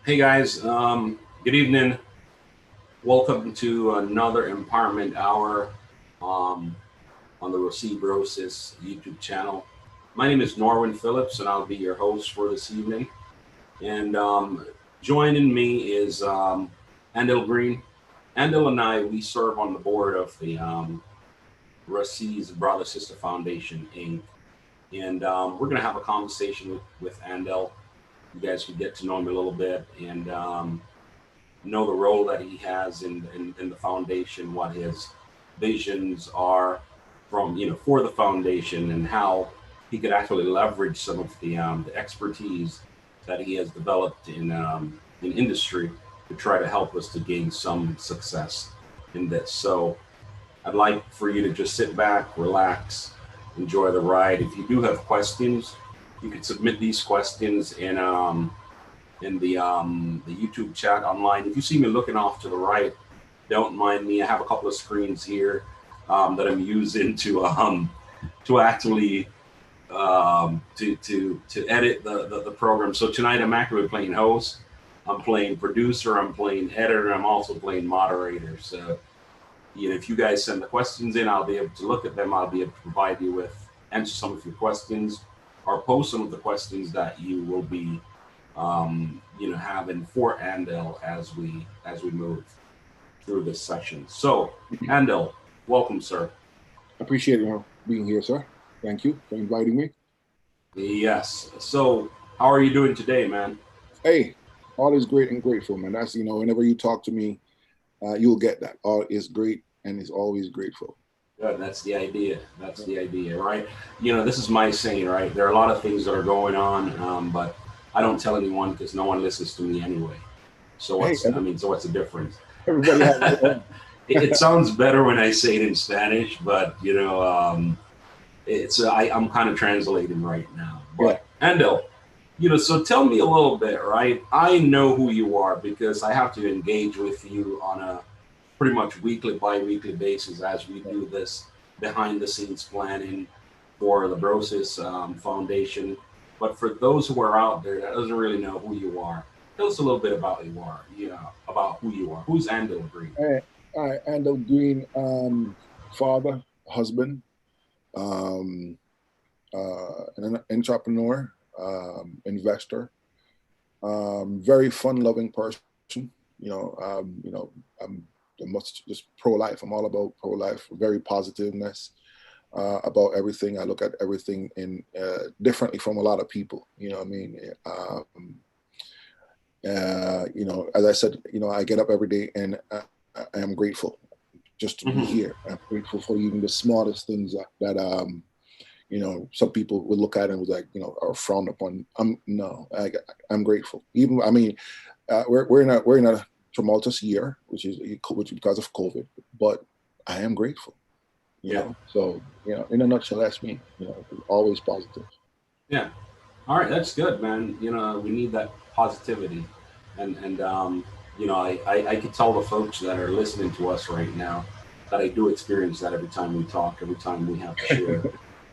Hey guys, good evening. Welcome to another Empowerment Hour um, on the Rusea Brosis YouTube channel. My name is Norwin Phillips, and I'll be your host for this evening. And joining me is Andel Green. Andel and I, we serve on the board of the Rusea's Brother Sister Foundation, Inc. And we're going to have a conversation with Andel. You guys can get to know him a little bit and know the role that he has in the foundation, what his visions are from for the foundation, and how he could actually leverage some of the expertise that he has developed in industry to try to help us to gain some success in this. So I'd like for you to just sit back, relax, enjoy the ride. If you do have questions, you can submit these questions in the YouTube chat online. If you see me looking off to the right, don't mind me. I have a couple of screens here that I'm using to actually to edit the program. So tonight I'm actually playing host, I'm playing producer, I'm playing editor, I'm also playing moderator. So if you guys send the questions in, I'll be able to look at them. I'll be able to provide you with answer some of your questions or post some of the questions that you will be having for Andel as we move through this session. So, Andel, welcome, sir. Appreciate you being here, sir. Thank you for inviting me. Yes. So, how are you doing today, man? Hey, all is great and grateful, man. That's, whenever you talk to me, you'll get that. All is great and is always grateful. Good. That's the idea. That's the idea, right? This is my saying, right? There are a lot of things that are going on, but I don't tell anyone because no one listens to me anyway. So Hey, so what's the difference? everybody has their own. It sounds better when I say it in Spanish, but I'm kind of translating right now. Yeah. But Andel, so tell me a little bit, right? I know who you are because I have to engage with you on a pretty much weekly, bi-weekly basis as we do this behind the scenes planning for the Brosis Foundation. But for those who are out there that doesn't really know who you are, tell us a little bit about about who you are. Who's Andel Green? All right. Andel Green, father, husband, um, an entrepreneur, investor, very fun-loving person. I'm much just pro-life. I'm all about pro-life, very positiveness about everything. I look at everything in differently from a lot of people. You know what I mean? As I said, I get up every day and I am grateful just to be here. I'm grateful for even the smallest things that some people would look at and was like, are frowned upon. I'm grateful. Even, I mean, we're in a tumultuous year, which is because of COVID, but I am grateful. So in a nutshell, that's me. Always positive. Yeah. All right, that's good, man. We need that positivity, and I can tell the folks that are listening to us right now that I do experience that every time we talk, every time we have to share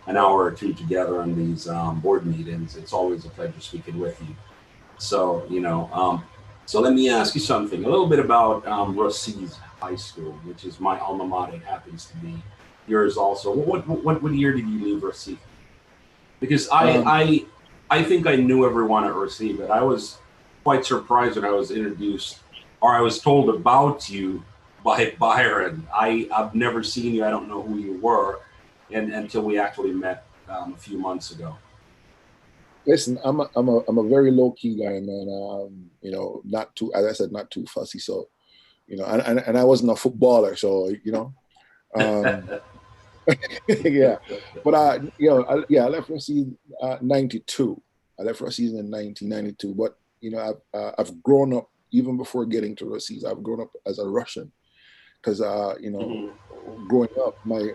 an hour or two together on these board meetings. It's always a pleasure speaking with you. So so let me ask you something, a little bit about Rusea's High School, which is my alma mater. It happens to be yours also. What year did you leave Rusea? Because I think I knew everyone at Rusea, but I was quite surprised when I was introduced or I was told about you by Byron. I've never seen you. I don't know who you were, and until we actually met a few months ago. Listen, I'm a very low key guy, man. Not too, as I said, not too fussy. So, and I wasn't a footballer, so um, yeah. But I left Rusea 92. I left Rusea in 1992. But I've grown up even before getting to Rusea. I've grown up as a Russian because growing up, my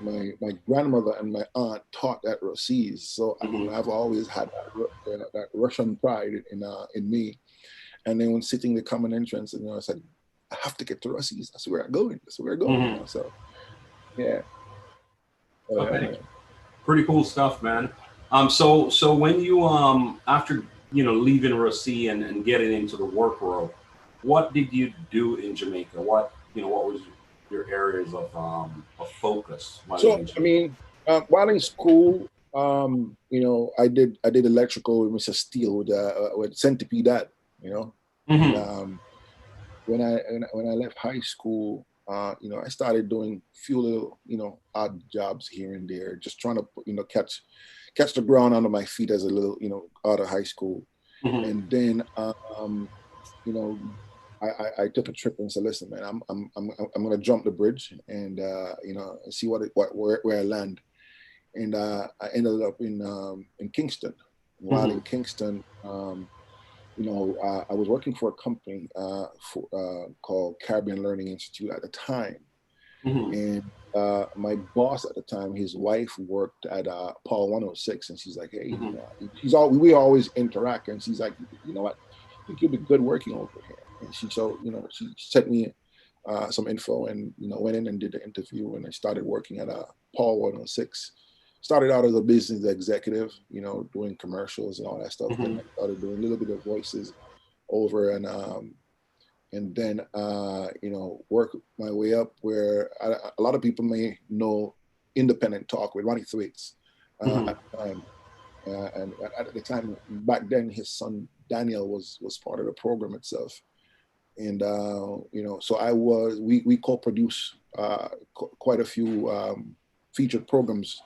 grandmother and my aunt taught at Rusea, so I've always had that Russian pride in me. And then when sitting the common entrance, I said, I have to get to Rusea. That's where I'm going. That's where we're going. So yeah. Okay. Pretty cool stuff, man. So when you after leaving Rusea and getting into the work world, what did you do in Jamaica? What was your areas of focus while you were So in I Jamaica? mean, while in school, I did electrical with Mr. Steele with Centipede Dad, and Hmm. when I left high school, I started doing few little, odd jobs here and there, just trying to, catch the ground under my feet as a little, out of high school. Hmm. And then, you know, I took a trip and said, listen, man, I'm gonna jump the bridge and see where I land. And I ended up in Kingston. While Hmm. in Kingston, I was working for a company called Caribbean Learning Institute at the time, Hmm. and my boss at the time, his wife worked at Paul 106, and she's like, hey, Hmm. we always interact, and she's like, you know what, I think you'll be good working over here. And she sent me some info, and went in and did the interview, and I started working at Paul 106. Started out as a business executive, doing commercials and all that stuff. Then Hmm. I started doing a little bit of voices over, and then work my way up where a lot of people may know Independent Talk with Ronnie Thwaites Hmm. at the time. And at the time, back then, his son Daniel was part of the program itself. And so we co-produce quite a few featured programs,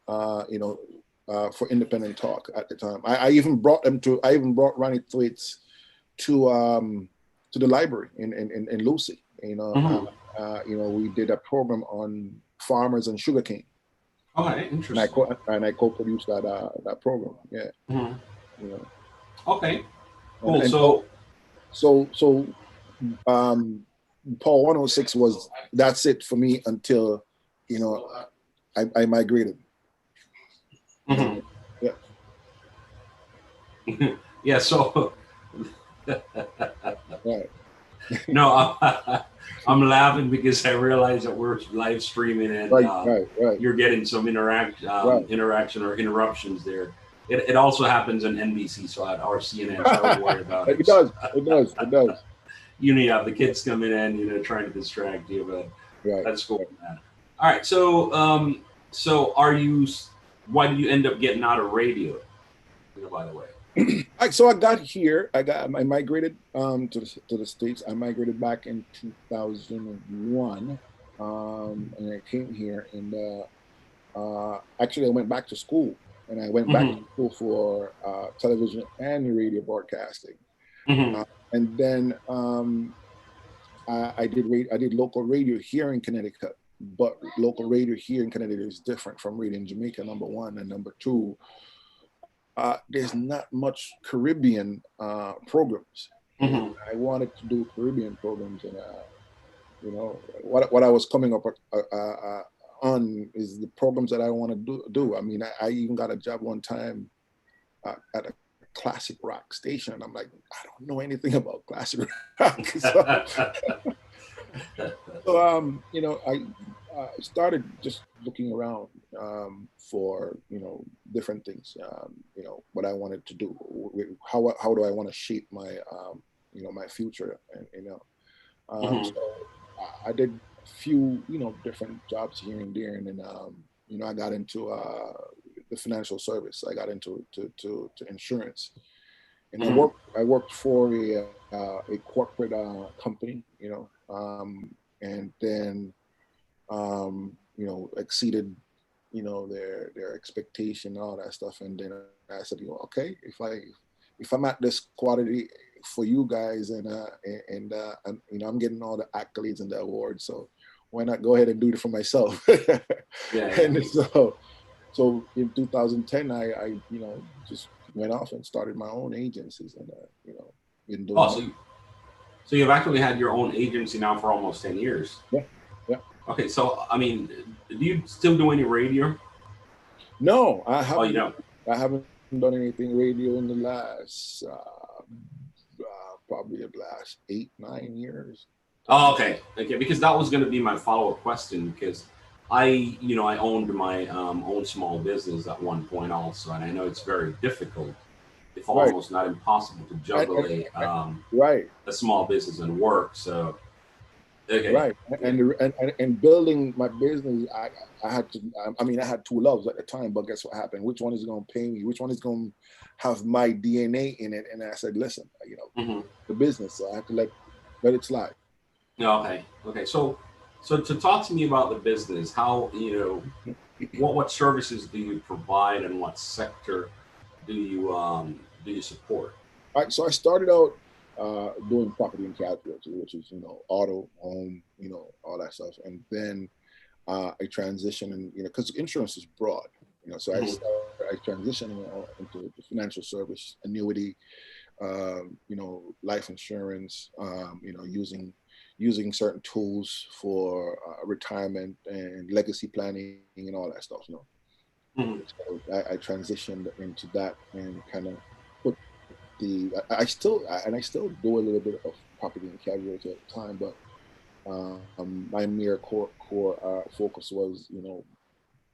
for Independent Talk at the time. I even brought Ronnie Thwaites to the library in Lucy. Hmm. We did a program on farmers and sugarcane, Okay, and I interesting. co-produced that program. Yeah, Hmm. you know, Okay, and cool. and So, so um, Paul 106 was that's it for me until you know I migrated. You know, mhm. yeah, Yeah. So, right, no, I'm laughing because I realize that we're live streaming and right, you're getting some right. interaction or interruptions there. It also happens on NBC, or CNN, so don't worry about It it. does, it does, it does. You have the kids coming in, trying to distract you, but Right. that's cool, man. All right, so are you? Why did you end up getting out of radio? By the way. So I got here. I migrated to the States. I migrated back in 2001, and I came here. And actually, I went back to school, and I went back to Hmm. school for television and radio broadcasting. Hmm. Uh, and then I did local radio here in Connecticut. But local radio here in Connecticut is different from radio in Jamaica. Number one, and number two, there's not much Caribbean programs, and Hmm. I wanted to do Caribbean programs, and what I was coming up on is the programs that I want to do. I mean, I even got a job one time at a classic rock station, and I'm like, I don't know anything about classic rock, I started just looking around for different things. What I wanted to do. How do I want to shape my my future? And Hmm. so I did a few different jobs here and there, and then I got into the financial service. I got into to insurance, and Hmm. I worked for a corporate company, and then exceeded their expectation and all that stuff. And then I said, okay, if I'm at this quality for you guys, and I'm getting all the accolades and the awards, so why not go ahead and do it for myself? Yeah, yeah. And so in 2010, I just went off and started my own agencies, and been Oh, doing that. so you've actually had your own agency now for almost 10 years. Yeah, yeah. Okay, so I mean, do you still do any radio? No, Oh, you don't. I haven't done anything radio in the last probably the last 8 9 years. Oh, Probably. okay, okay. Because that was going to be my follow up question. Because I owned my own small business at one point also, and I know it's very difficult if right, almost not impossible to juggle and right. a small business and work. So okay, Right, yeah. and building my business, I had to. I mean, I had two loves at the time, but guess what happened? Which one is going to pay me? Which one is going to have my DNA in it? And I said, listen, Hmm. the business. So I had to let it slide. Okay, okay. So to talk to me about the business, how what services do you provide and what sector do you support? All right, so I started out doing property and casualty, which is auto, home, all that stuff, and then I transitioned, and because insurance is broad, so Hmm. I transitioned into the financial service, annuity, life insurance, using certain tools for retirement and legacy planning and all that stuff. Hmm. So I transitioned into that and kind of put I still do a little bit of property and casualty at the time, but my mere core focus was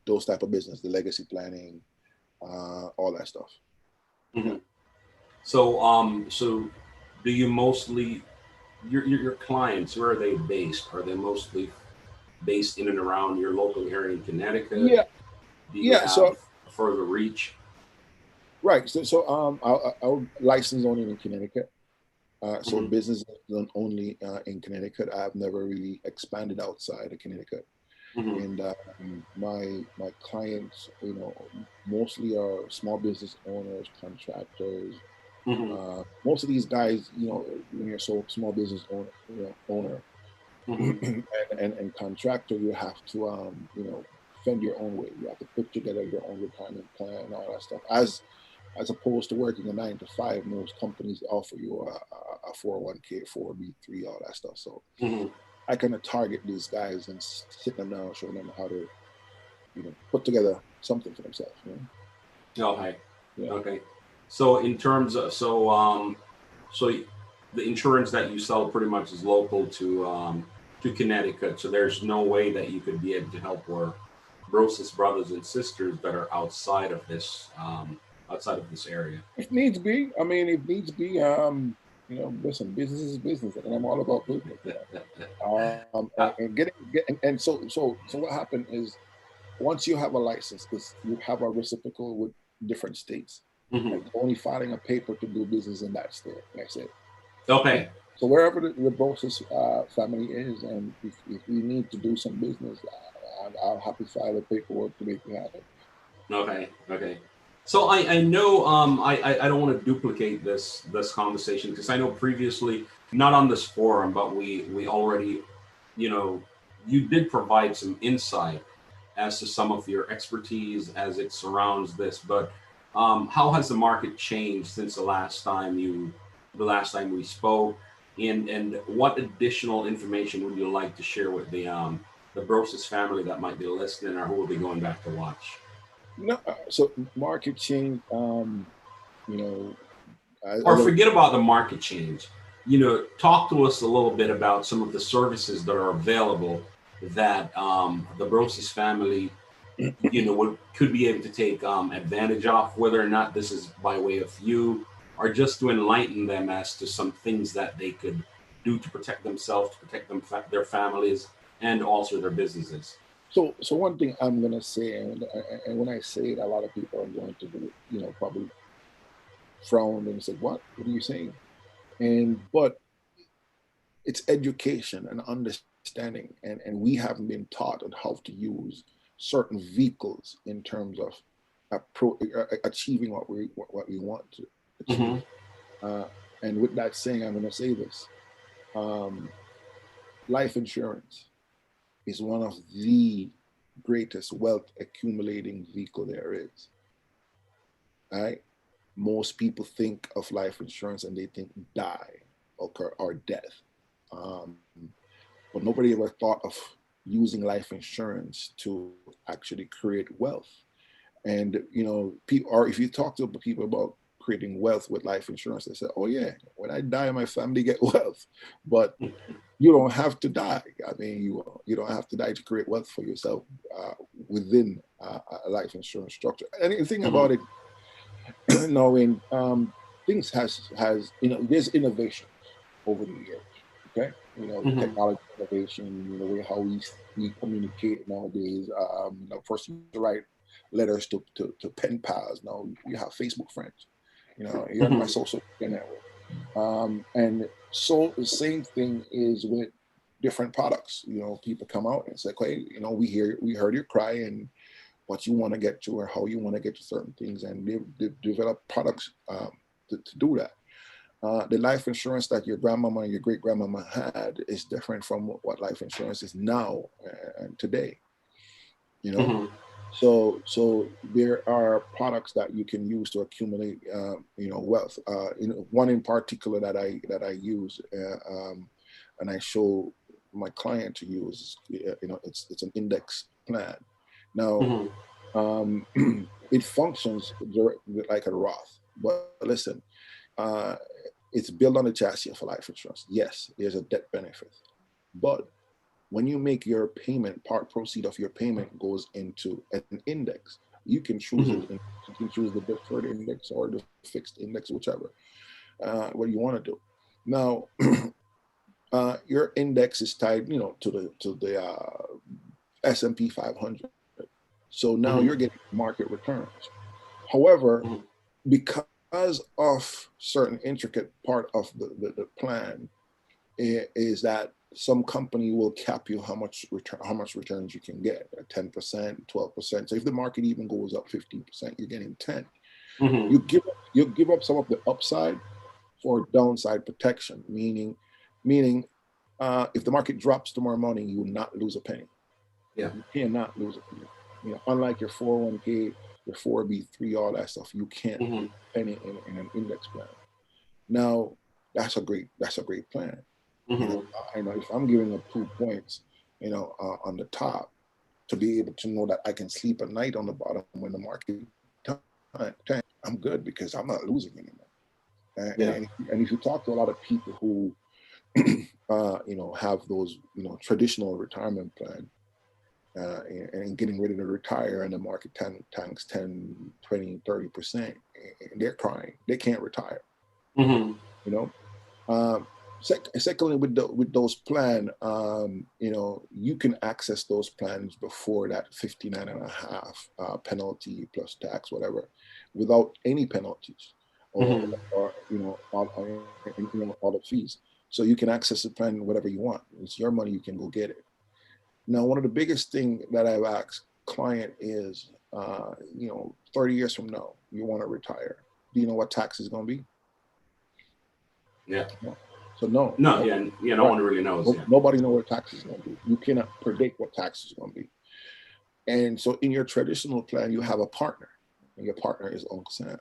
those type of business, the legacy planning, all that stuff. Yeah. Hmm. So do you mostly your clients? Where are they based? Are they mostly based in and around your local area in Connecticut? Yeah. Do you Yeah. have So a further reach? right. Our license only in Connecticut. So Hmm. business is done only in Connecticut. I've never really expanded outside of Connecticut. Hmm. And my clients, mostly are small business owners, contractors. Hmm. Most of these guys, when you're so small business owner Hmm. and contractor, you have to fend your own way. You have to put together your own retirement plan and all that stuff. As opposed to working a 9 to 5, most companies offer you a 401k, 4B3, all that stuff. So Hmm. I kind of target these guys and sit them down, show them how to, put together something for themselves. Okay. Yeah. Okay. So in terms of so the insurance that you sell pretty much is local to Connecticut. So there's no way that you could be able to help our Brosis brothers and sisters that are outside of this area. If needs be, I mean, if needs be, listen, business is business, and I'm all about business. Uh, And what happened is once you have a license, because you have a reciprocal with different states, mhm. and only filing a paper to do business in that state. That's it. So, Okay. so wherever the Brosis family is, and if we need to do some business, I'll happy file the paperwork to make it happen. Okay. Okay. So I know I don't want to duplicate this conversation because I know previously not on this forum but we already you know you did provide some insight as to some of your expertise as it surrounds this. But how has the market changed since the last time we spoke? And what additional information would you like to share with the Brosis family that might be listening or who will be going back to watch? No, so market change. You know, Or as I forget about the market change. Talk to us a little bit about some of the services that are available that the Brosis family could be able to take advantage of, whether or not this is by way of you or just to enlighten them as to some things that they could do to protect themselves, to protect their families, and also their businesses. so one thing I'm gonna say, and when I say it, a lot of people are going to do, probably frown and say, What are you saying?" But it's education and understanding, and we haven't been taught on how to use certain vehicles in terms of achieving what we want to Hmm. achieve. Uh, and with that saying, I'm going to say this: um, life insurance is one of the greatest wealth accumulating vehicle there is. Right? Most people think of life insurance and they think die or death. Um, but nobody ever thought of using life insurance to actually create wealth. And people, or if you talk to people about creating wealth with life insurance, they say, "Oh yeah, when I die, my family get wealth." But you don't have to die. I mean, you don't have to die to create wealth for yourself within a life insurance structure. And the thing Hmm. about it, knowing things has there's innovation over the years. Okay, Hmm. technology innovation, the way how we communicate nowadays. First you write letters to pen pals. Now you have Facebook friends. You're on my Hmm. social media network. And so the same thing is with different products. People come out and say, "Okay, we heard your cry and what you want to get to or how you want to get to certain things," and they develop products to do that. The life insurance that your grandmama and your great grandmama had is different from what life insurance is now and today. You know, Hmm. so there are products that you can use to accumulate, wealth. One in particular that I use, and I show my client to use. It's an index plan. Now, Hmm. um, it functions like a Roth, but listen, uh, it's built on the chassis of a life insurance. Yes, there's a debt benefit, but when you make your payment, part proceed of your payment goes into an index. You can choose Hmm. it. You can choose the deferred index or the fixed index, whichever. What you want to do. Now, your index is tied, to the S&P 500. So now Hmm. you're getting market returns. However, Hmm. because of certain intricate part of the plan is that some company will cap you how much returns you can get, 10%, 12%. So if the market even goes up 15%, you're getting 10. Hmm. You give up some of the upside for downside protection, meaning if the market drops tomorrow morning, you will not lose a penny. Yeah. You cannot lose a penny. Unlike your 401k, your 4B3, all that stuff, you can't Hmm. lose a penny in an index plan. Now, that's a great plan. You know, Hmm. I know if I'm giving up 2 points, on the top, to be able to know that I can sleep at night on the bottom when the market tank, I'm good because I'm not losing anymore. And, Yeah. and, and if you talk to a lot of people who, have those, traditional retirement plan, and getting ready to retire and the market tanks 10, 20, 30%, and they're crying. They can't retire, Hmm. you know? Um, Secondly, with those plan, you can access those plans before that 59 and a half penalty plus tax, whatever, without any penalties Hmm. or all the fees. So you can access the plan whatever you want. It's your money. You can go get it. Now, one of the biggest thing that I've asked client is, 30 years from now, you want to retire. Do you know what tax is going to be? Yeah. No. So no, No. no, Yeah. Yeah. No right. one really knows. Yeah. Nobody know what tax is going to be. You cannot predict what tax is going to be. And so in your traditional plan, you have a partner, and your partner is Uncle Sam.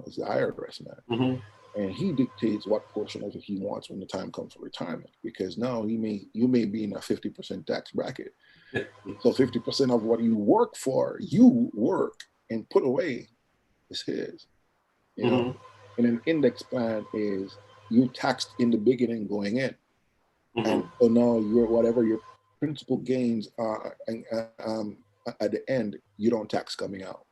It's the IRS man, Hmm. and he dictates what portion of it he wants when the time comes for retirement. Because now you may be in a 50% tax bracket. So 50% of what you work and put away is his. You know, Hmm. and an index plan is you taxed in the beginning going in. And Hmm. so now whatever your principal gains are at the end, you don't tax coming out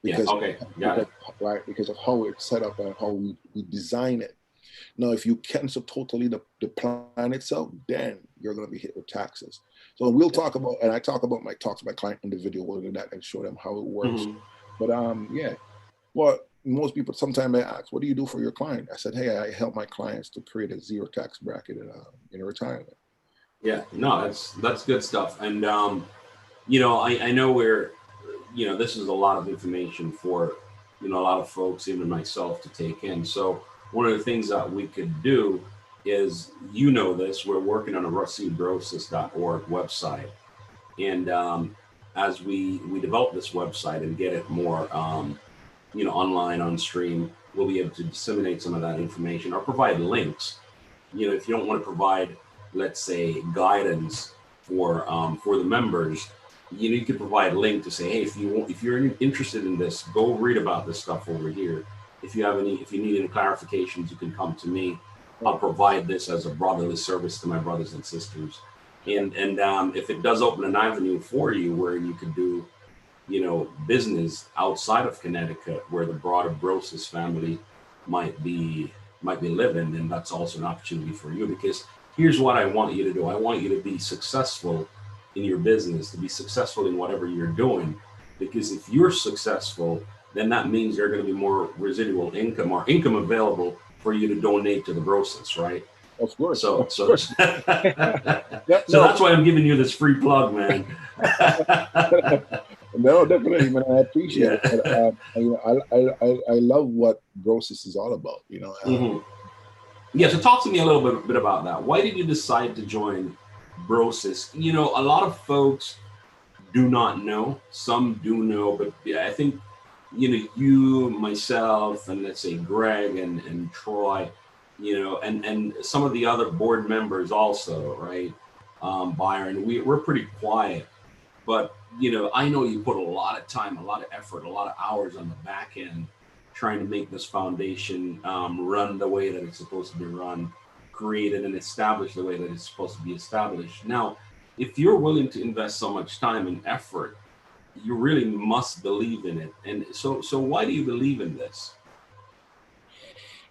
Yeah. because Okay. Got because it. right because of how it's set up and how we design it. Now, if you cancel totally the plan itself, then you're going to be hit with taxes. So we'll Yeah. talk about, and I talk to my client individually that and show them how it works. Hmm. But yeah, well, most people sometimes they ask, "What do you do for your client?" I said, "Hey, I help my clients to create a zero tax bracket in a retirement." Yeah. No, that's good stuff. And I know this is a lot of information for a lot of folks, even myself, to take in. So one of the things that we could do is, this, we're working on a ruseabrosis.org website, and as we develop this website and get it more online on stream, we'll be able to disseminate some of that information or provide links. If you don't want to provide, let's say, guidance for the members, you could provide a link to say, hey, if you're interested in this, go read about this stuff over here. If you need any clarifications, you can come to me. I'll Right. provide this as a brotherly service to my brothers and sisters. Right. And if it does open an avenue for you where you could do business outside of Connecticut where the broader Brosis family might be living, then that's also an opportunity for you. Because here's what I want you to do. I want you to be successful in your business, to be successful in whatever you're doing. Because if you're successful, then that means there's going to be more residual income or income available for you to donate to the Brosis, right? Of course. So Of course. so that's why I'm giving you this free plug, man. No, definitely, man. I appreciate Yeah. it. But, I love what Brosis is all about. Mm-hmm. Yeah. So talk to me a little bit about that. Why did you decide to join Brosis? A lot of folks do not know. Some do know, but yeah, I think you, myself, and let's say Greg and Troy, and some of the other board members also, right? Byron, we're pretty quiet, but I know you put a lot of time, a lot of effort, a lot of hours on the back end trying to make this foundation run the way that it's supposed to be run, created and established the way that it's supposed to be established. Now, if you're willing to invest so much time and effort, you really must believe in it. And so why do you believe in this?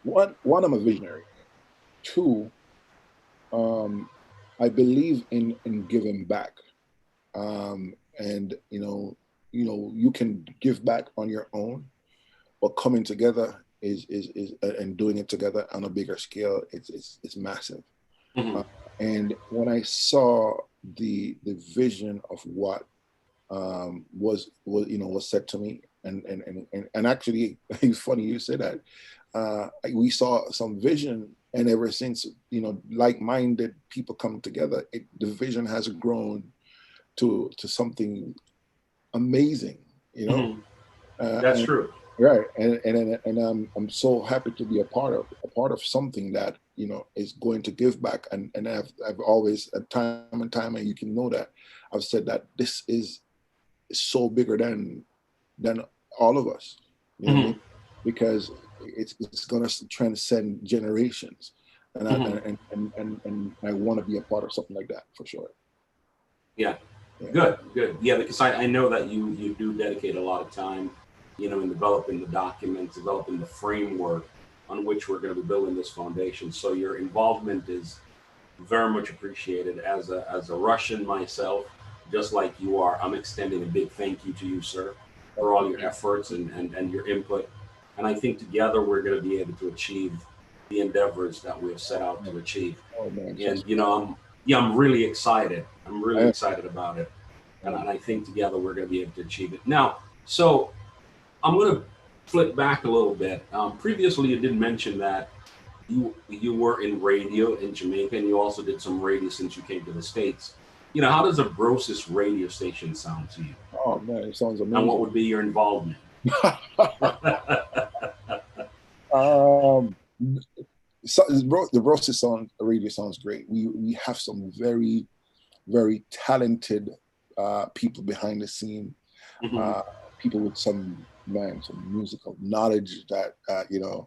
One, I'm a visionary. Two, I believe in giving back. And you can give back on your own, but coming together is and doing it together on a bigger scale, it's massive. Mm-hmm. And when I saw the vision of what was said to me, and actually, it's funny you said that. We saw some vision, and ever since, like-minded people come together, the vision has grown to something amazing. Mm-hmm. That's true. Right, and I'm so happy to be a part of something that is going to give back, and I've always, at time and time, and you can know that I've said that this is so bigger than all of us, Mm-hmm. what I mean? Because it's going to transcend generations, and I want to be a part of something like that for sure. Yeah. Good. Yeah, because I know that you do dedicate a lot of time, in developing the documents, developing the framework on which we're going to be building this foundation. So your involvement is very much appreciated. As a Russian myself, just like you are, I'm extending a big thank you to you, sir, for all your efforts and your input. And I think together we're going to be able to achieve the endeavors that we have set out to achieve. Oh, man, And I'm really excited. I'm really excited about it. And I think together we're going to be able to achieve it. Now, so I'm going to flip back a little bit. Previously, you did mention that you were in radio in Jamaica, and you also did some radio since you came to the States. How does a Brosis radio station sound to you? Oh, man, it sounds amazing. And what would be your involvement? So the Brosis radio sounds great. We have some very, very talented people behind the scene, Mm-hmm. people with some musical knowledge that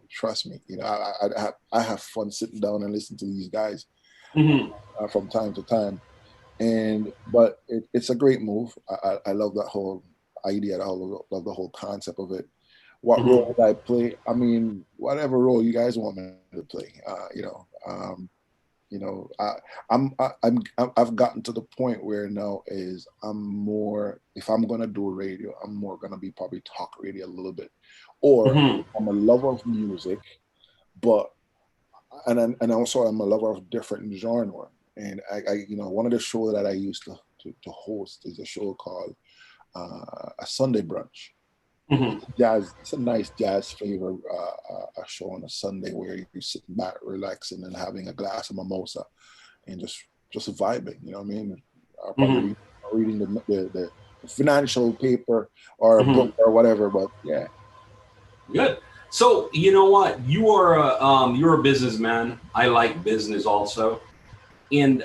trust me, I have fun sitting down and listening to these guys from time to time, but it's a great move. I love that whole idea. I love the whole concept of it. What role did I play? I mean, whatever role you guys want me to play. I've gotten to the point where now I'm more, if I'm gonna do a radio, I'm more gonna be probably talk radio a little bit, or I'm a lover of music, but and also I'm a lover of different genre. And I one of the shows that I used to host is a show called a Sunday Brunch. Jazz. It's a nice jazz flavor a show on a Sunday where you're sitting back, relaxing, and having a glass of mimosa, and just vibing. You know what I mean? Probably reading the financial paper or a book or whatever. But yeah, Good. So you know what? You're a businessman. I like business also, and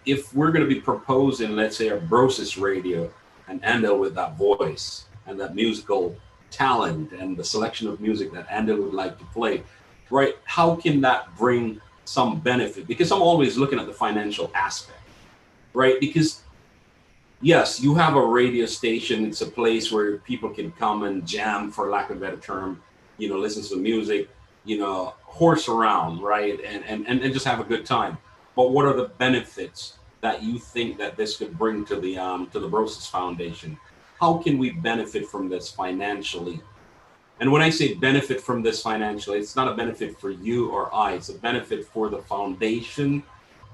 if we're going to be proposing, let's say, a Brosis radio, and Andel with that voice and that musical talent and the selection of music that Andel would like to play, right? How can that bring some benefit? Because I'm always looking at the financial aspect, right? Because yes, you have a radio station. It's a place where people can come and jam, for lack of a better term, listen to music, horse around, right? And just have a good time. But what are the benefits that you think that this could bring to the Brosis Foundation? How can we benefit from this financially? And when I say benefit from this financially, it's not a benefit for you or I. It's a benefit for the foundation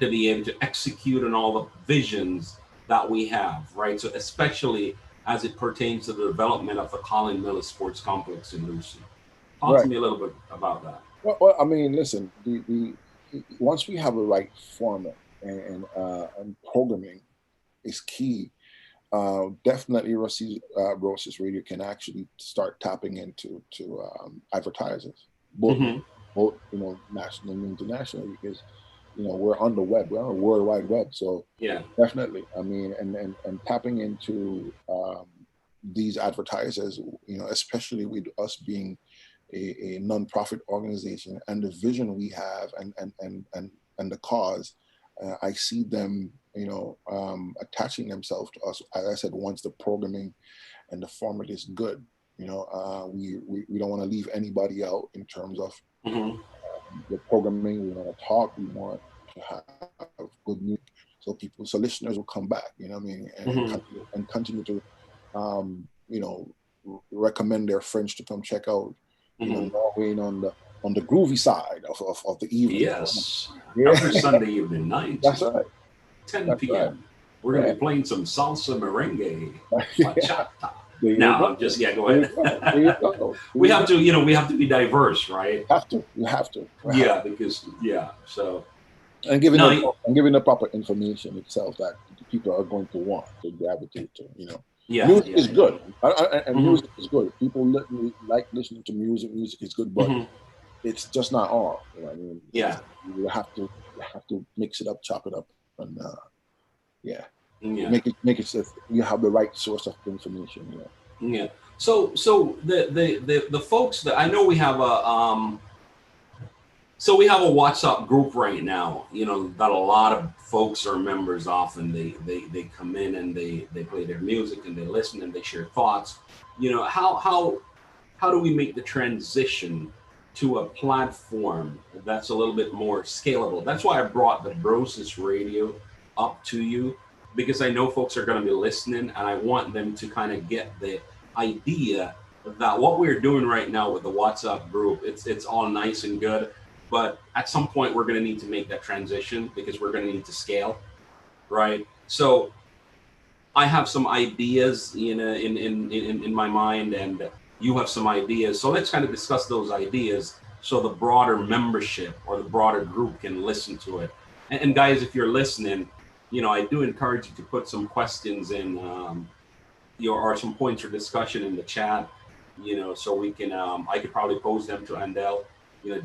to be able to execute on all the visions that we have, right? So especially as it pertains to the development of the Colin Miller Sports Complex in Lucy. Talk to Right. me a little bit about that. Well, I mean, listen, the once we have a right format and programming is key. Definitely, Rosis Radio can actually start tapping into to advertisers, both Mm-hmm. national and international, because we're on the web, we're on a world wide web. So Yeah. definitely, I mean, and tapping into these advertisers, especially with us being a non-profit organization and the vision we have and the cause, I see them, attaching themselves to us. As I said, once the programming and the format is good, we don't want to leave anybody out in terms of Mm-hmm. the programming. We want to talk. We want to have good music, so listeners will come back. You know what I mean, Mm-hmm. and continue to, recommend their friends to come check out, Mm-hmm. Norway on the groovy side of the evening. Yes. Yeah, Every Sunday evening, 9 to that's right. 10 That's right. p.m. We're going to Yeah. be playing some salsa merengue, Yeah. bachata. There you No, go. I'm just, yeah, go There you ahead. go. There you go. There We you have go. to, we have to be diverse, right? Have to. You have to. You have Yeah, because, yeah. So, and giving no, them and giving the proper information itself that the people are going to want to gravitate to. yeah, Music yeah, is yeah. good, and Hmm. music is good. People like listening to music. Music is good, but Hmm. it's just not all. I mean, Yeah, you have to mix it up, chop it up, and yeah, yeah, make it so you have the right source of information. yeah. So the folks that I know we have we have a WhatsApp group right now, that a lot of folks are members of, and they come in and they play their music and they listen and they share thoughts. How do we make the transition to a platform that's a little bit more scalable? That's why I brought the Brosis Radio up to you, because I know folks are going to be listening, and I want them to kind of get the idea that what we're doing right now with the WhatsApp group, it's all nice and good, but at some point we're going to need to make that transition because we're going to need to scale, right? So I have some ideas in my mind, and you have some ideas. So let's kind of discuss those ideas so the broader membership or the broader group can listen to it. And guys, if you're listening, I do encourage you to put some questions in, or some points for discussion in the chat, so we can, I could probably pose them to Andel,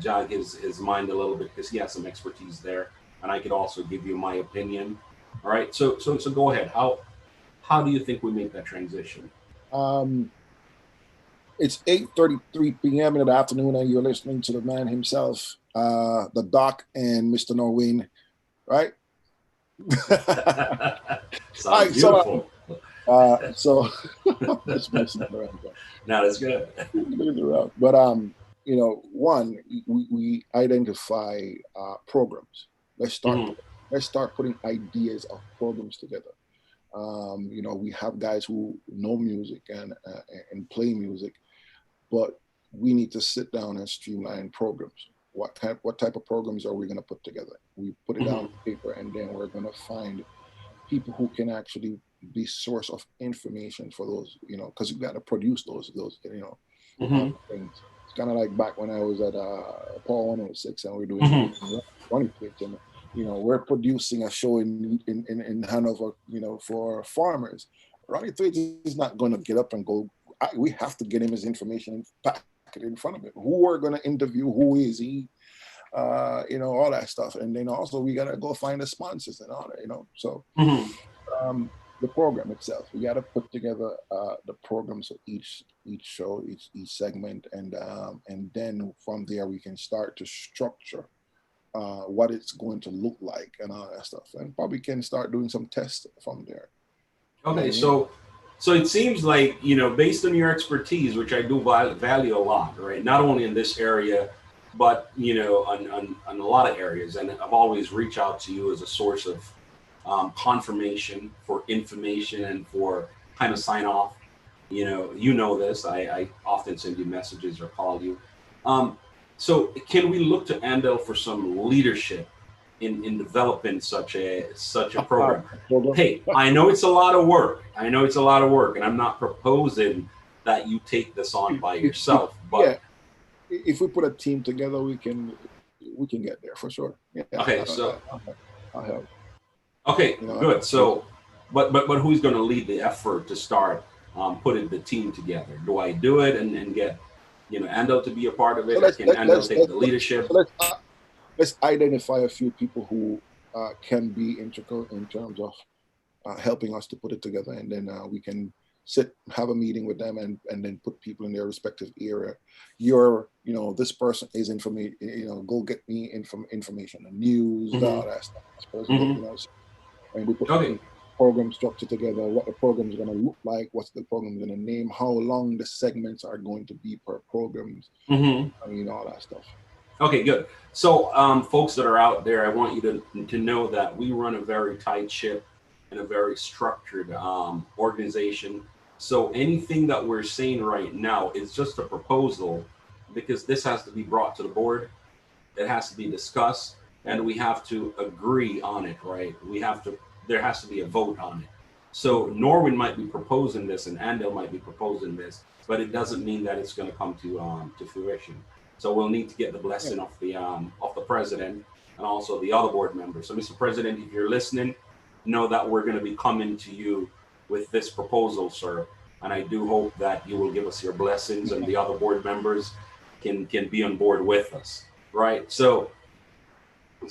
jog his mind a little bit because he has some expertise there, and I could also give you my opinion. All right, so go ahead. How do you think we make that transition? Um, it's 8:33 p.m. in the afternoon, and you're listening to the man himself, the Doc and Mr. Norwin, right? All Sounds right, so beautiful. so that's messing around. No, that's good. But one, we identify programs. Let's start. Hmm. Let's start putting ideas of programs together. We have guys who know music and play music, but we need to sit down and streamline programs. What type of programs are we going to put together? We put it down Hmm. on paper, and then we're going to find people who can actually be source of information for those, because you got to produce Hmm. things. It's kind of like back when I was at Paul 106 and we're doing Hmm. running things, and we're producing a show in Hanover, for farmers. Ronnie Thwaites is not going to get up and go. We have to get him his information and pack it in front of him. Who we're going to interview? Who is he? All that stuff. And then also we gotta go find the sponsors and all that. So Hmm. um, the program itself, we gotta put together the programs of each show, each segment, and then from there we can start to structure what it's going to look like and all that stuff, and probably can start doing some tests from there. You know Okay, what I mean? so it seems like, based on your expertise, which I do value a lot, right? Not only in this area, but on a lot of areas. And I've always reached out to you as a source of confirmation, for information, and for kind of sign off. You know this. I often send you messages or call you. Um, so can we look to Andel for some leadership in developing such a program? Program. Hey, I know it's a lot of work. I know it's a lot of work, and I'm not proposing that you take this on by If, yourself. yeah, But if we put a team together, we can get there for sure. Yeah, okay, so I'll help. okay, You know, good. So, but who's going to lead the effort to start putting the team together? Do I do it and get Andel to be a part of so it, or can Andel take the leadership? let's identify a few people who can be integral in terms of helping us to put it together, and then we can have a meeting with them, and then put people in their respective area. This person is information. Go get me information, the news, Hmm. all that stuff. This person get, Hmm. and we put Okay. the program structure together, what the program is going to look like, what's the program going to name, how long the segments are going to be per programs, Hmm. all that stuff. Okay, good. So, folks that are out there, I want you to know that we run a very tight ship and a very structured organization. So, anything that we're saying right now is just a proposal, because this has to be brought to the board. It has to be discussed, and Right. we have to agree on it, right? There has to be a vote on it. So, Norwin might be proposing this, and Andel might be proposing this, but it doesn't mean that it's going to come to fruition. So we'll need to get the Yeah. blessing of the president and also the other board members. So, Mr. President, if you're listening, know that we're going to be coming to you with this proposal, sir. And I do hope that you will give us your blessings, and the other board members can be on board with us, right? So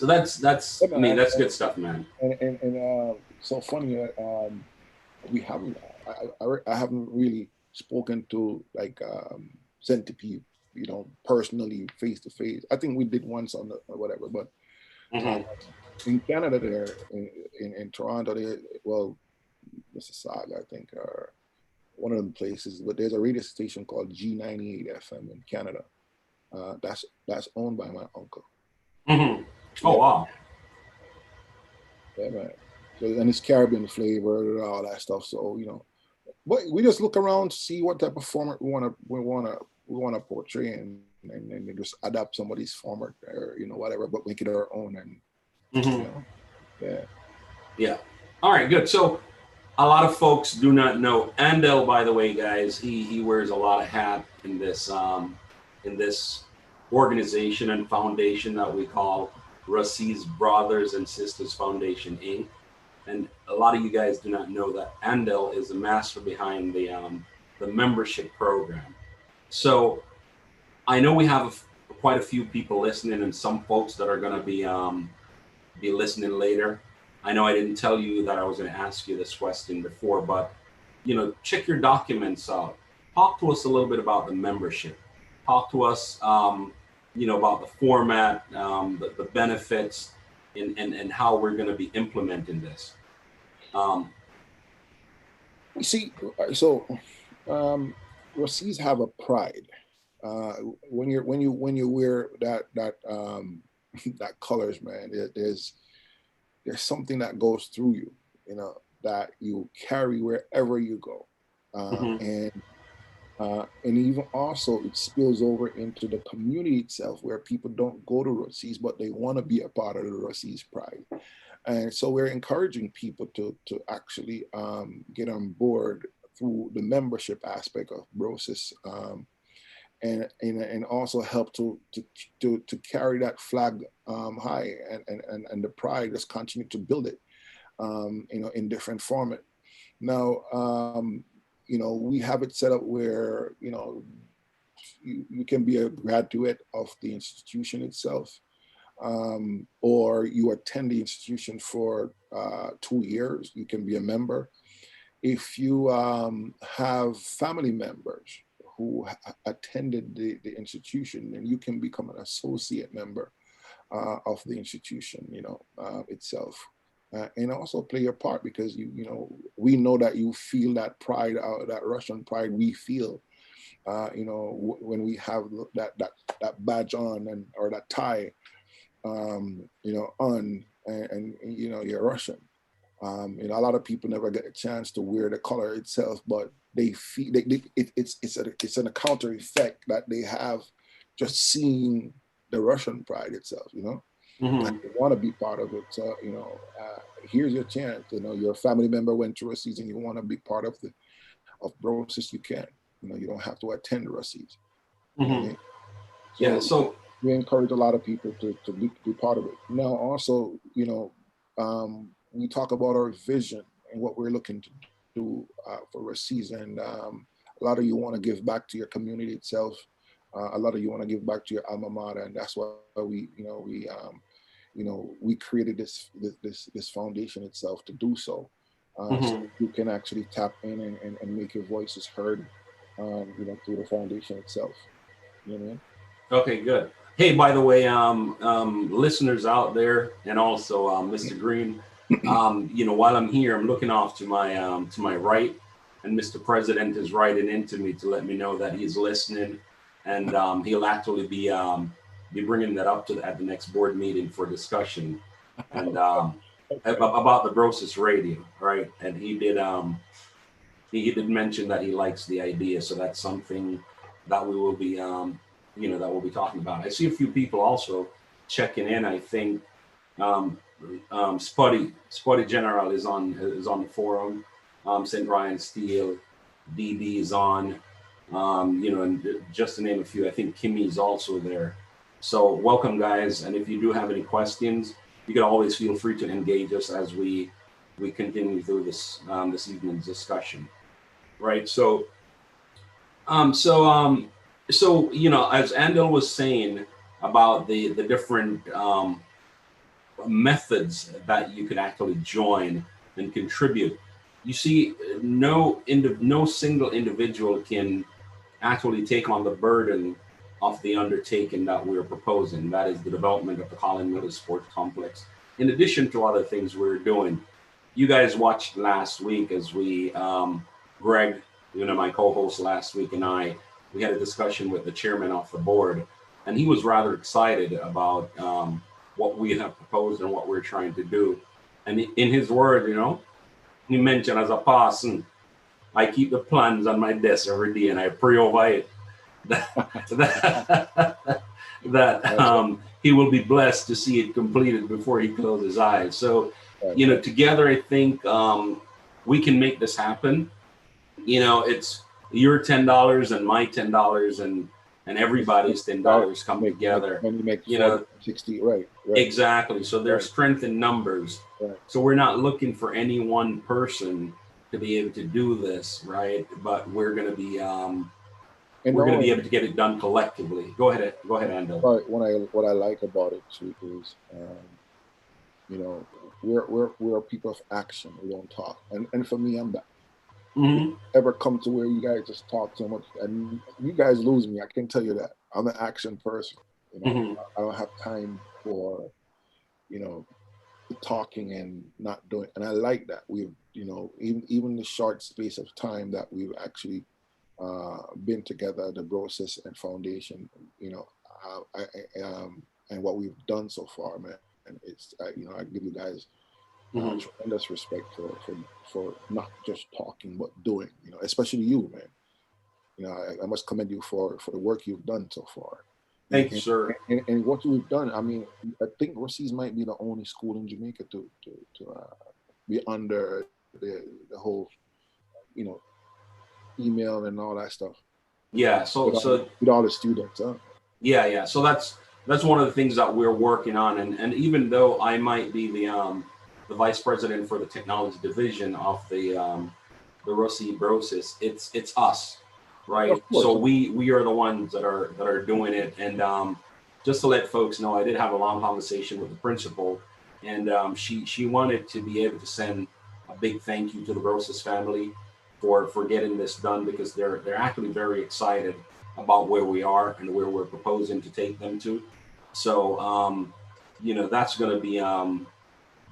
Yeah, I mean, man. that's good stuff, man. So funny that we haven't. I haven't really spoken to like Centipede, personally face to face. I think we did once on the or whatever, but um, Hmm. in Canada, there in Toronto, there, well, Mississauga, I think, or one of them places. But there's a radio station called G98 FM in Canada. That's owned by my uncle. Hmm. Oh, Yeah, wow. yeah, man. So, and it's Caribbean flavor and all that stuff. So but we just look around to see what type of format we wanna portray, and just adapt somebody's format, or whatever, but make it our own. And you Hmm. know yeah. Yeah. All right, good. So a lot of folks do not know Andel, by the way, guys. He wears a lot of hat in this organization and foundation that we call Rusea's Brothers and Sisters Foundation Inc. And a lot of you guys do not know that Andel is the master behind the membership program. So I know we have quite a few people listening, and some folks that are going to be listening later. I know I didn't tell you that I was going to ask you this question before, but check your documents out. Talk to us a little bit about the membership. Talk to us, about the format, the benefits, and how we're going to be implementing this. Um, You see, so Rossies have a pride. Uh, when you wear that that colors, man, there's something that goes through you, that you carry wherever you go, mhm, and even also it spills over into the community itself, where people don't go to Rossies, but they want to be a part of the Rossies pride. And so we're encouraging people to actually get on board through the membership aspect of Brosis, and also help to carry that flag high, and the pride, just continue to build it, in different format. Now, we have it set up where you can be a graduate of the institution itself, or you attend the institution for 2 years. You can be a member. If you have family members who attended the institution, then you can become an associate member of the institution, itself. and also play your part, because we know that you feel that pride, that Russian pride we feel, when we have that badge on, or that tie, on, and you're Russian. A lot of people never get a chance to wear the color itself, but they feel it's an counter effect that they have just seeing the Russian pride itself. And Mm-hmm. you want to be part of it. So here's your chance. Your family member went through a season. You want to be part of Brosis. You can. You don't have to attend Russia's. You know what I Mm-hmm. mean? Yeah. So So we encourage a lot of people to be part of it. Now, also, we talk about our vision and what we're looking to do for Rusea, and a lot of you want to give back to your community itself. A lot of you want to give back to your alma mater, and that's why we created this foundation itself to do so. So mm-hmm. you can actually tap in and make your voices heard, through the foundation itself. You know what I mean? Okay, good. Hey, by the way, listeners out there, and also Mr. Green, while I'm here, I'm looking off to my right, and Mr. President is writing into me to let me know that he's listening, and he'll actually be bringing that up at the next board meeting for discussion, and Okay. about the Brosis radio, right? And he did mention that he likes the idea, so that's something that we will be that we'll be talking about. I see a few people also checking in. I think Spotty General is on the forum. St. Ryan Steele, DB is on. And just to name a few, I think Kimmy is also there. So welcome, guys. And if you do have any questions, you can always feel free to engage us as we continue through this evening's discussion. Right. Um, so um, as Andel was saying about the different methods that you could actually join and contribute. You see, no single individual can actually take on the burden of the undertaking that we're proposing. That is the development of the Colin Miller Sports Complex. In addition to other things we're doing, you guys watched last week as Greg, my co-host last week, and we had a discussion with the chairman of the board, and he was rather excited about what we have proposed and what we're trying to do. And in his word, he mentioned as a person, I keep the plans on my desk every day and I pray over it that, he will be blessed to see it completed before he closes his eyes. So, Right. together, I think we can make this happen. It's your $10 and my $10 and everybody's $10 come together. When you make You 40, know, 60, right, right, exactly. So there's right, strength in numbers. right. So we're not looking for any one person to be able to do this, right? But And we're not going to only be able to get it done collectively. Go ahead, Andel. but what I like about it too is, you know, we're a people of action. We don't talk. And for me, I'm that. If Mm-hmm. you ever come to where you guys just talk so much, and you guys lose me, I can tell you that. I'm an action person. Mm-hmm. I don't have time for, you know, talking and not doing. And I like that. We've, even the short space of time that we've actually been together, the Brosis and Foundation, and what we've done so far, man. And it's, I give you guys Mm-hmm. tremendous respect for not just talking but doing. Especially you, man. I must commend you for the work you've done so far. Thank you, sir. And what we've done, I mean, I think Rossi's might be the only school in Jamaica to be under the whole, you know, email and all that stuff Yeah. So so with all the students, huh? yeah. So that's one of the things that we're working on, and even though I might be the vice president for the technology division of the Rusea Brosis, it's us, Of right? course. So we are the ones that are doing it, and just to let folks know, I did have a long conversation with the principal, and she wanted to be able to send a big thank you to the Brosis family for getting this done, because they're actually very excited about where we are and where we're proposing to take them to. So that's going to be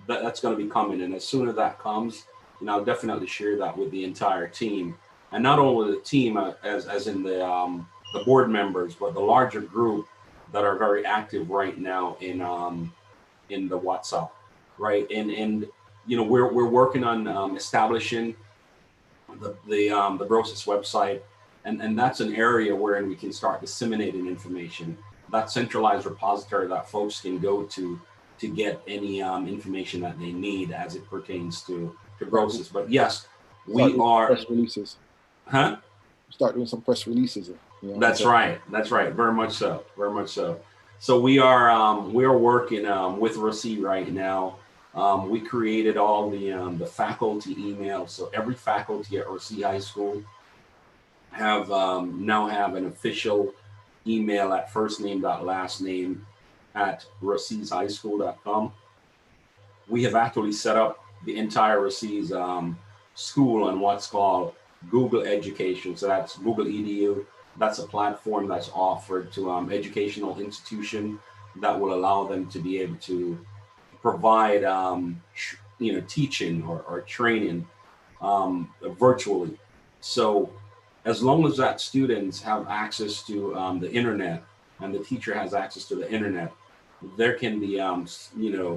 that's going to be coming. And as soon as that comes, I'll definitely share that with the entire team, and not only the team as in the board members, but the larger group that are very active right now in the WhatsApp, right? And we're working on establishing the Brosis website, and that's an area wherein we can start disseminating information. That centralized repository that folks can go to get any information that they need as it pertains to Brosis. But yes, we are press releases. Huh? Start doing some press releases. That's right. That's right. Very much so. Very much so. So we are working with Rusea right now. We created all the faculty emails. So every faculty at Rusea High School have now have an official email at firstname.lastname at ruseashighschool.com. We have actually set up the entire Rusea's school on what's called Google Education. So that's Google EDU. That's a platform that's offered to educational institution that will allow them to be able to provide teaching or training virtually. So as long as that students have access to the internet and the teacher has access to the internet, there can be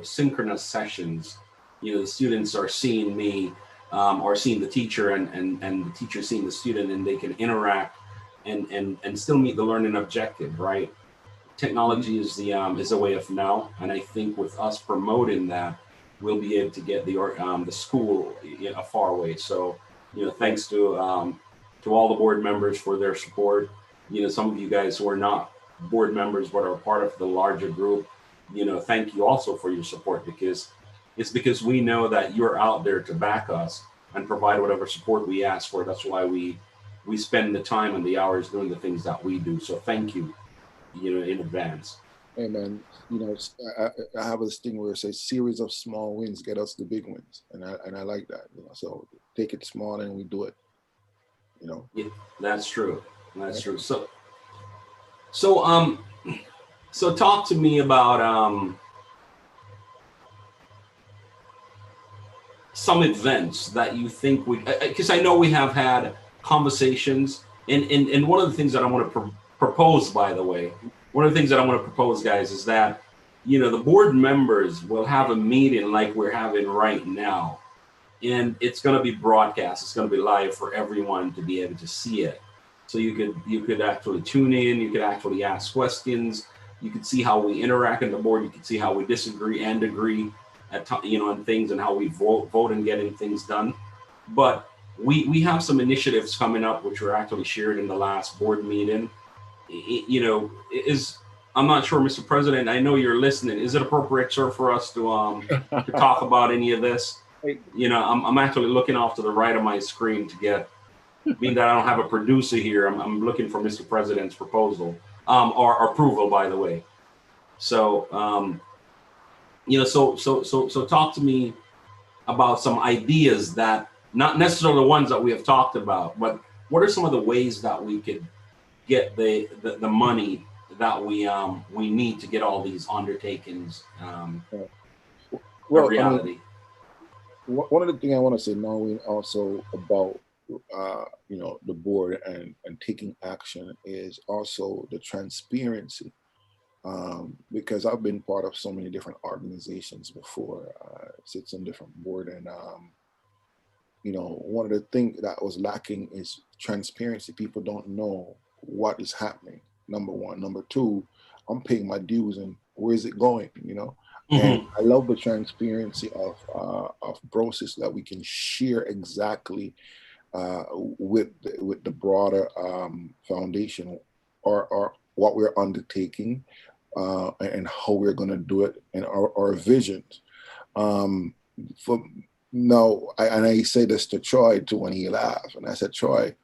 synchronous sessions. The students are seeing me or seeing the teacher, and the teacher seeing the student, and they can interact and still meet the learning objective, right? Technology is the way of now, and I think with us promoting that, we'll be able to get the school a far way. So thanks to all the board members for their support. Some of you guys who are not board members but are part of the larger group, thank you also for your support, because we know that you're out there to back us and provide whatever support we ask for. That's why we spend the time and the hours doing the things that we do. So thank you, in advance. Hey man, I have this thing where it says series of small wins get us the big wins, and I like that. So take it small and we do it. Yeah, that's true. That's true. So talk to me about some events that you think because I know we have had conversations, and one of the things that I want to propose, by the way, one of the things that I want to propose, guys, is that the board members will have a meeting like we're having right now, and it's going to be broadcast. It's going to be live for everyone to be able to see it. So you could actually tune in. You could actually ask questions. You could see how we interact on the board. You could see how we disagree and agree on things, and how we vote and getting things done. But we have some initiatives coming up which were actually shared in the last board meeting. I'm not sure, Mr. President, I know you're listening. Is it appropriate, sir, for us to talk about any of this? I'm actually looking off to the right of my screen to get, being that I don't have a producer here, I'm looking for Mr. President's proposal or approval, by the way. So so talk to me about some ideas that, not necessarily the ones that we have talked about, but what are some of the ways that we could get the money that we need to get all these undertakings a reality? One of the things I want to say, knowing also about the board and taking action, is also the transparency. Because I've been part of so many different organizations before, sits on different board, and one of the things that was lacking is transparency. People don't know what is happening. Number one. Number two, I'm paying my dues, and where is it going? And I love the transparency of Brosis, that we can share exactly with the broader foundation, or what we're undertaking, and how we're going to do it, and our visions. I say this to Troy too when he laughed, and I said, Troy,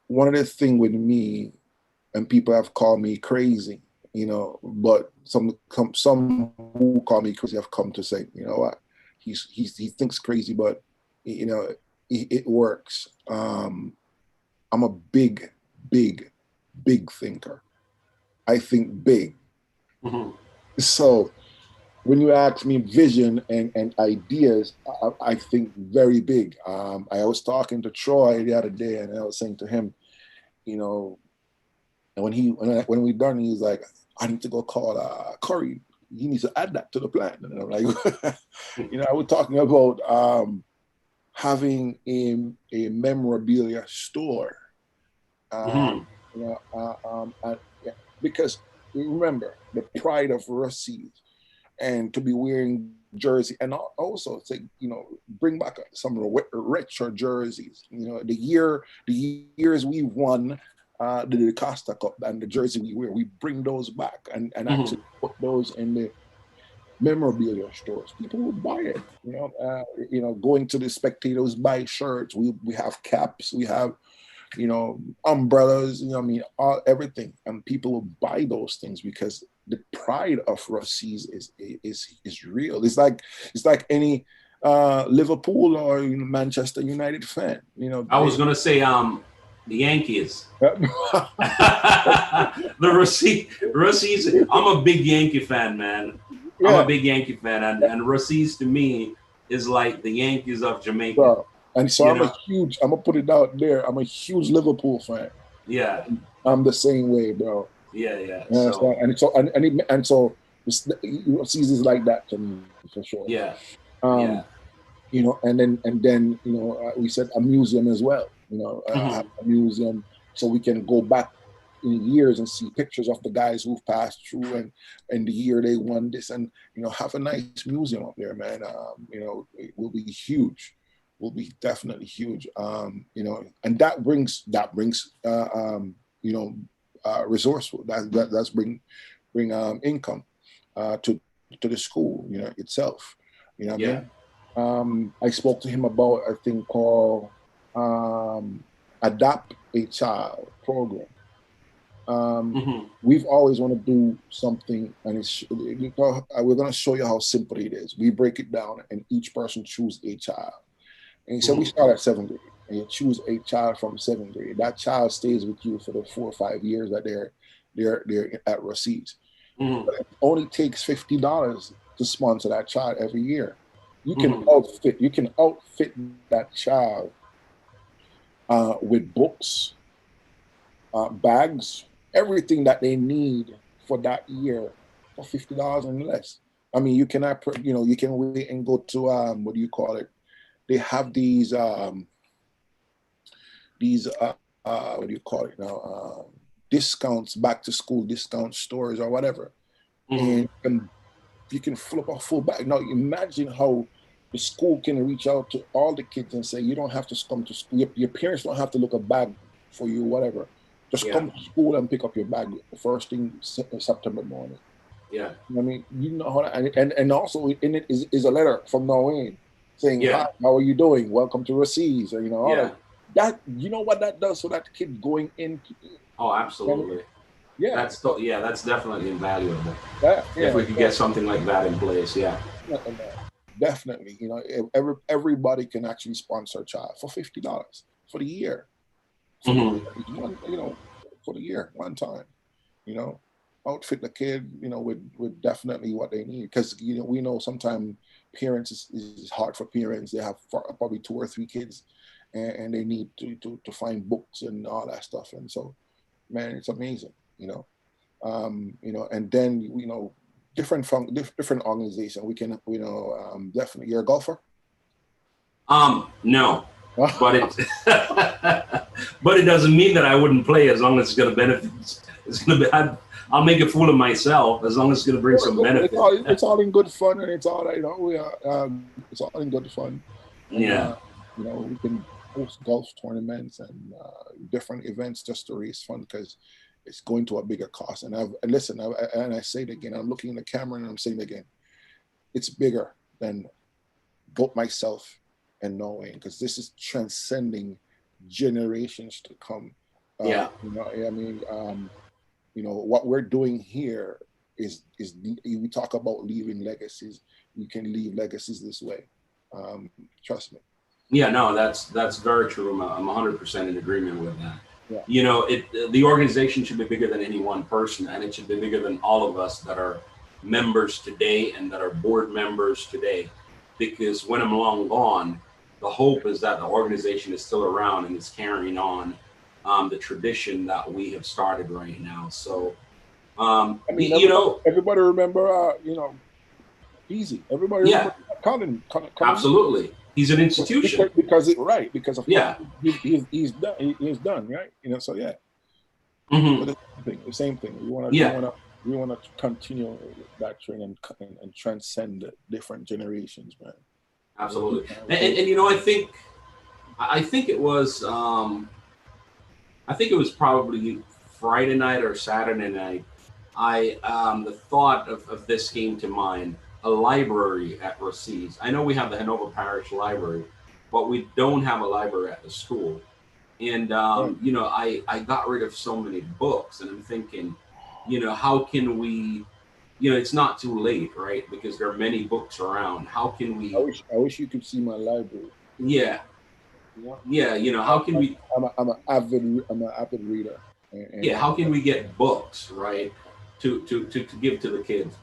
one of the things with me, and people have called me crazy, but some who call me crazy have come to say, you know what, he thinks crazy, but it works. I'm a big thinker. I think big. So when you ask me vision and ideas, I think very big. I was talking to Troy the other day, and I was saying to him, you know, and when we done, he's like, I need to go call Curry. He needs to add that to the plan. And I'm like, I was talking about having a memorabilia store. Mm-hmm. Yeah, because remember the pride of Rusea, and to be wearing jersey, and also to bring back some retro jerseys. The years we won the Costa Cup and the jersey we wear, we bring those back and Mm-hmm. actually put those in the memorabilia stores. People will buy it. Going to the spectators, buy shirts. We have caps. We have umbrellas, everything. And people will buy those things because the pride of Russies is real. It's like any Liverpool or Manchester United fan. I was gonna say the Yankees. The Russies. I'm a big Yankee fan, man. I'm Yeah, a big Yankee fan, and Russies to me is like the Yankees of Jamaica. bro. And so You know? I'm gonna put it out there. I'm a huge Liverpool fan. Yeah, I'm the same way, bro. yeah, yeah. You So understand? And so Russies is like that to me for sure. yeah, Um, yeah. and then we said a museum as well. Hmm. A museum so we can go back in years and see pictures of the guys who've passed through and the year they won this, and have a nice museum up there, man. It will be huge. Will be definitely huge. And that brings resourceful. That's bring income to the school, itself. You know what I Yeah. mean? I spoke to him about a thing called Adapt a Child program. Hmm. We've always want to do something, and we're going to show you how simple it is. We break it down, and each person choose a child. And he said we Hmm. start at seventh grade, and you choose a child from seventh grade. That child stays with you for the 4 or 5 years that they're at Rossi's. Hmm. But it only takes $50 to sponsor that child every year. You can Hmm. outfit that child with books, bags, everything that they need for that year for $50 and less. I mean, you can wait and go to what do you call it? They have these what do you call it now? Discounts, back to school discount stores or whatever, Hmm. and you can flip a full bag. Now imagine how the school can reach out to all the kids and say, you don't have to come to school. Your parents don't have to look a bag for you, whatever. Just Yeah. come to school and pick up your bag the first thing September morning. Yeah. I mean, how that, and also in it is a letter from Norway saying, Yeah. hi, how are you doing? Welcome to Russia's, or all Yeah. that. That what that does for that kid going into, Oh, I mean, absolutely. yeah, That's definitely invaluable. If yeah. we could get something like that in place, yeah. Definitely, everybody can actually sponsor a child for $50 for the year, for the Hmm. year, one, for the year, one time, you know, outfit the kid, with definitely what they need, because we know sometimes parents is hard for parents. They have probably 2 or 3 kids, and they need to find books and all that stuff, and so, man, it's amazing, and then different organization. We can, definitely. You're a golfer. No, but it but it doesn't mean that I wouldn't play as long as it's going to benefit. It's going to be. I'll make a fool of myself as long as it's going to bring some It's benefit. all in good fun, and it's all it's all in good fun, and Yeah. we can host golf tournaments and different events just to raise fund, because it's going to a bigger cost. And listen, and I say it again. I'm looking in the camera and I'm saying it again. It's bigger than both myself and Norway, because this is transcending generations to come. Yeah. I mean, what we're doing here is we talk about leaving legacies. We can leave legacies this way. Trust me. Yeah. No, that's very true. I'm 100% in agreement with that. Yeah. The organization should be bigger than any one person, and it should be bigger than all of us that are members today and that are board members today, because when I'm long gone, the hope is that the organization is still around and is carrying on the tradition that we have started right now. So, I mean, you know, everybody remember, easy. Everybody yeah, remember Colin absolutely. He's an institution. because it right because of how Yeah. he's done. He's done right. So yeah. Hmm. So the same thing. Yeah, We want to continue that trend and transcend the different generations, man. absolutely. So And I think it was I think it was probably Friday night or Saturday night. The thought of this came to mind: a library at Rusea's. I know we have the Hanover Parish Library, but we don't have a library at the school. And right. I got rid of so many books, and I'm thinking, how can we? It's not too late, right? Because there are many books around. How can we? I wish you could see my library. Yeah, You know, yeah. How can we? I'm an avid reader, Yeah, how can we get books, right, to give to the kids?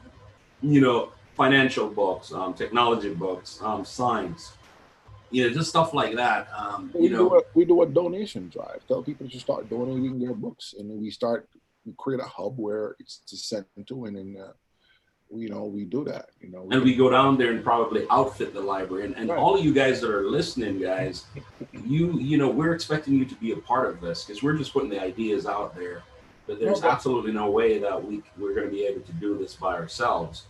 Financial books, technology books, science, just stuff like that. we do a donation drive. Tell people to start donating their books, and then we create a hub where it's to send to, and then we do that. And we go down there and probably outfit the library. And right. all of you guys that are listening, guys, we're expecting you to be a part of this, because we're just putting the ideas out there. But there's absolutely no way that we're going to be able to do this by ourselves,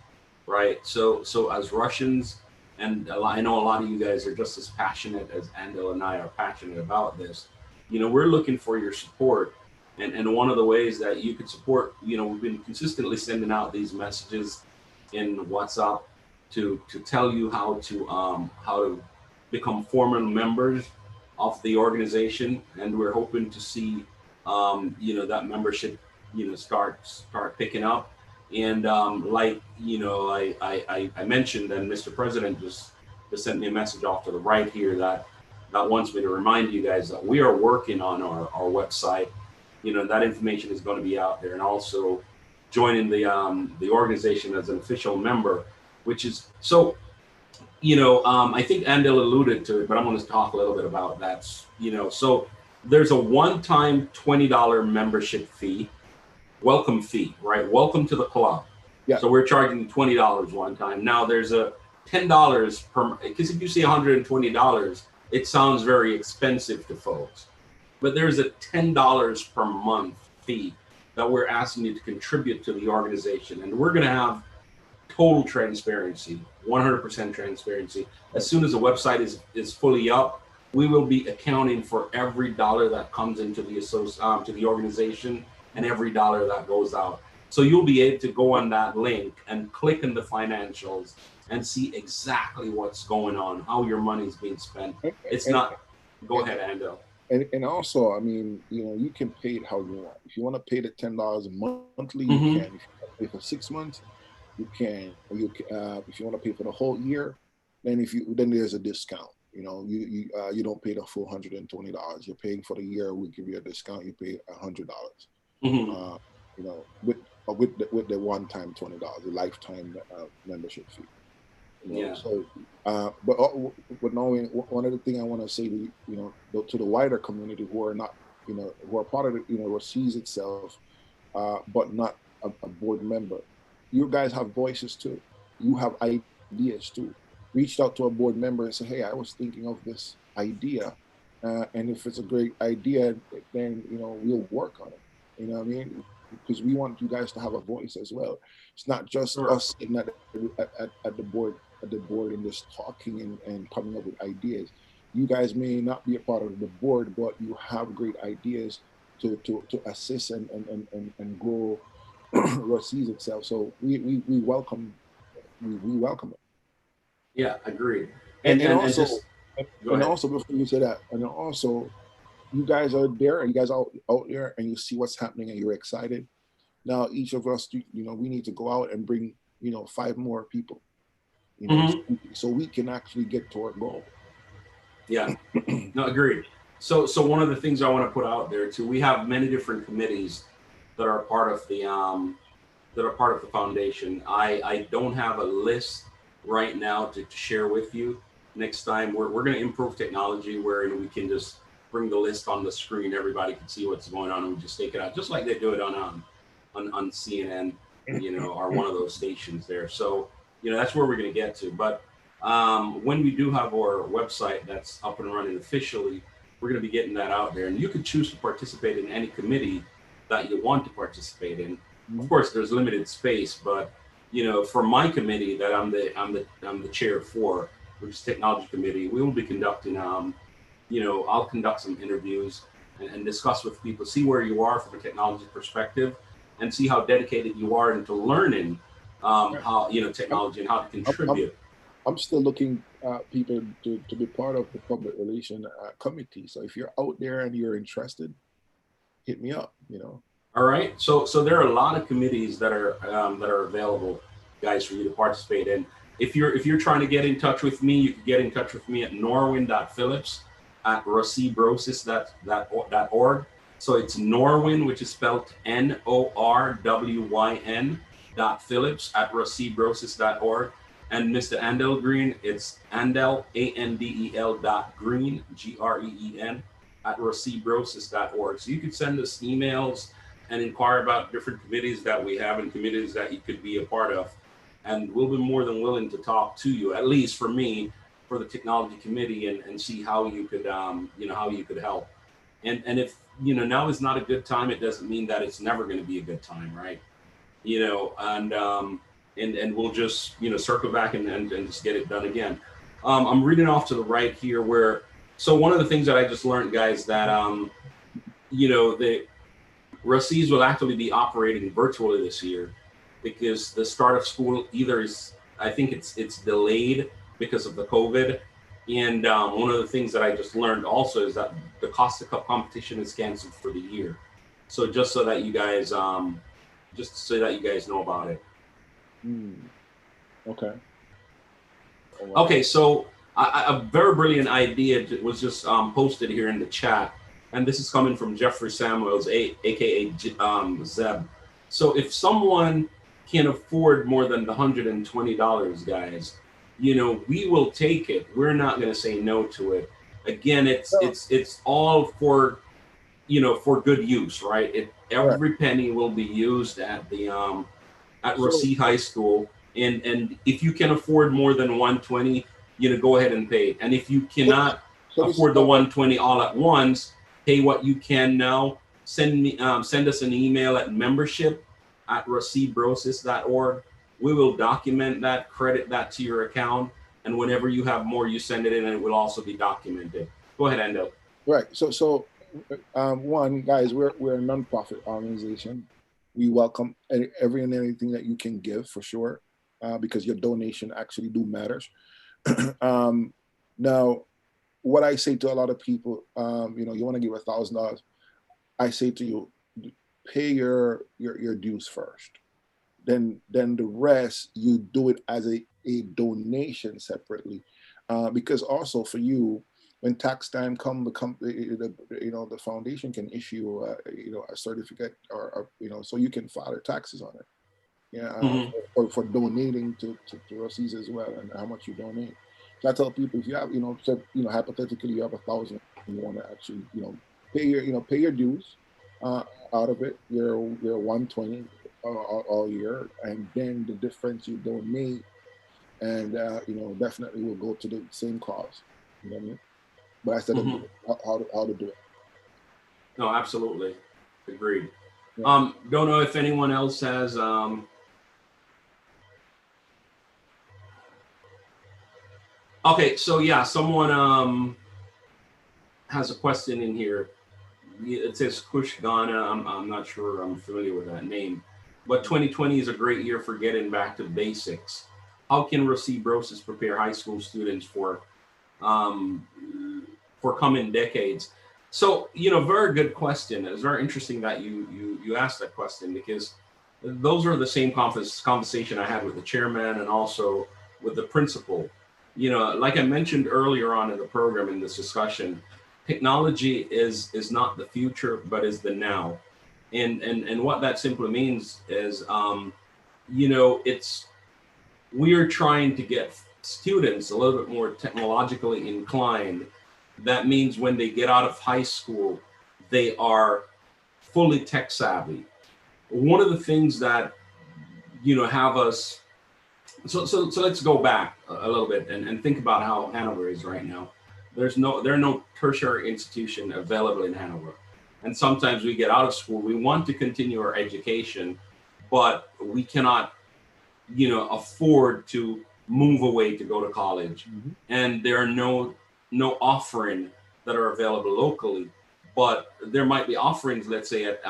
right? So as Russians, and I know a lot of you guys are just as passionate as Andel and I are passionate about this. We're looking for your support. And one of the ways that you could support, we've been consistently sending out these messages in WhatsApp to tell you how to become formal members of the organization, and we're hoping to see that membership start picking up. And I mentioned, and Mr. President just sent me a message off to the right here that wants me to remind you guys that we are working on our website. That information is going to be out there, and also joining the organization as an official member, which is so. I think Andel alluded to it, but I'm going to talk a little bit about that. So there's a one-time $20 membership fee, welcome fee, right? Welcome to the club. Yeah. So we're charging $20 one time. Now there's a $10 per, because if you say $120, it sounds very expensive to folks, but there's a $10 per month fee that we're asking you to contribute to the organization. And we're going to have total transparency, 100% transparency. As soon as the website is fully up, we will be accounting for every dollar that comes into to the organization and every dollar that goes out. So you'll be able to go on that link and click in the financials and see exactly what's going on, how your money is being spent. It's not. Go ahead, Andel. And also, I mean, you can pay it how you want. If you want to pay the $10 monthly, you Mhm. can. If you want to pay for 6 months, you can. Or if you want to pay for the whole year, then there's a discount. You don't pay the full $120. You're paying for the year. We give you a discount. You pay $100. Mhm. With the one-time $20, the lifetime membership fee. Yeah. So, but knowing one of the things I want to say to the wider community who are not, who are part of or sees itself, but not a board member. You guys have voices too. You have ideas too. Reached out to a board member and say, "Hey, I was thinking of this idea, and if it's a great idea, then we'll work on it." You know what I mean? Because we want you guys to have a voice as well. It's not just Sure. us sitting at the board and just talking and coming up with ideas. You guys may not be a part of the board, but you have great ideas to assist and grow Rusea's itself. So we welcome it. Yeah, agreed. And, And and and and also just go and ahead. also before you say that, and also you guys are there and you guys out there and you see what's happening and you're excited. Now each of us, we need to go out and bring 5 more people, Mhm. so we can actually get to our goal. Yeah. No, agreed. So one of the things I want to put out there too, we have many different committees that are part of that are part of the foundation. I don't have a list right now to share with you. Next time, we're going to improve technology where we can just bring the list on the screen. Everybody can see what's going on, and we just take it out, just like they do it on CNN, or one of those stations there. So, that's where we're going to get to. But when we do have our website that's up and running officially, we're going to be getting that out there, and you can choose to participate in any committee that you want to participate in. Of course, there's limited space, but for my committee that I'm the chair for, which is Technology Committee, we will be conducting I'll conduct some interviews and discuss with people, see where you are from a technology perspective, and see how dedicated you are into learning how technology and how to contribute. I'm still looking people to be part of the public relation committee. So if you're out there and you're interested, hit me up. All right. So there are a lot of committees that are available, guys, for you to participate in. If you're trying to get in touch with me, you can get in touch with me at norwin.phillips@ruseabrosis.org. So it's Norwin, which is spelled NORWYN.Phillips@ruseabrosis.org. And Mr. Andel Green, it's Andel, ANDEL.Green, GREEN, @ruseabrosis.org. So you can send us emails and inquire about different committees that we have and committees that you could be a part of. And we'll be more than willing to talk to you, at least for me, for the technology committee, and see how you could, how you could help. And if, now is not a good time, it doesn't mean that it's never going to be a good time, right? And we'll just, circle back and just get it done again. I'm reading off to the right here so one of the things that I just learned, guys, that, the Ruseas will actually be operating virtually this year because the start of school I think it's delayed because of the COVID. And one of the things that I just learned also is that the Costa Cup competition is canceled for the year. So just so that you guys, know about it. Okay. Right. Okay, so a very brilliant idea was just posted here in the chat, and this is coming from Jeffrey Samuels, aka Zeb. So if someone can afford more than the $120, guys, we will take it. We're not going to say no to it. Again, it's all for for good use, right? Every penny will be used at the at Rusea High School, and if you can afford more than 120, go ahead and pay. And if you cannot afford the 120 all at once, pay what you can now. Send us an email at membership@ruseabrosis.org. We will document that, credit that to your account, and whenever you have more, you send it in, and it will also be documented. Go ahead, Andel. Right. So one, guys, we're a nonprofit organization. We welcome every and anything that you can give, for sure, because your donation actually do matters. Now, what I say to a lot of people, you want to give $1,000, I say to you, pay your dues first. Then the rest, you do it as a donation separately, because also for you, when tax time comes, the foundation can issue a certificate or so you can file your taxes on it. For donating to Ruseas as well, and how much you donate. So I tell people, if you have hypothetically you have $1,000, you want to actually pay your dues out of it, your 120 all year, and then the difference you donate, and definitely will go to the same cause. You know what I mean? But I said how to do it. No, absolutely, agreed. Yeah. Don't know if anyone else has. Okay, so yeah, someone has a question in here. It says Kush Ghana. I'm not sure I'm familiar with that name, but 2020 is a great year for getting back to basics. How can Rusea Brosis prepare high school students for coming decades? So, very good question. It's very interesting that you asked that question, because those are the same conversation I had with the chairman and also with the principal. Like I mentioned earlier on in the program, in this discussion, technology is not the future, but is the now. And what that simply means is we are trying to get students a little bit more technologically inclined. That means when they get out of high school, they are fully tech savvy. One of the things that have us, so let's go back a little bit and think about how Hanover is right now. There are no tertiary institution available in Hanover, and sometimes we get out of school, we want to continue our education, but we cannot afford to move away to go to college. Mhm. And there are no offering that are available locally, but there might be offerings, let's say at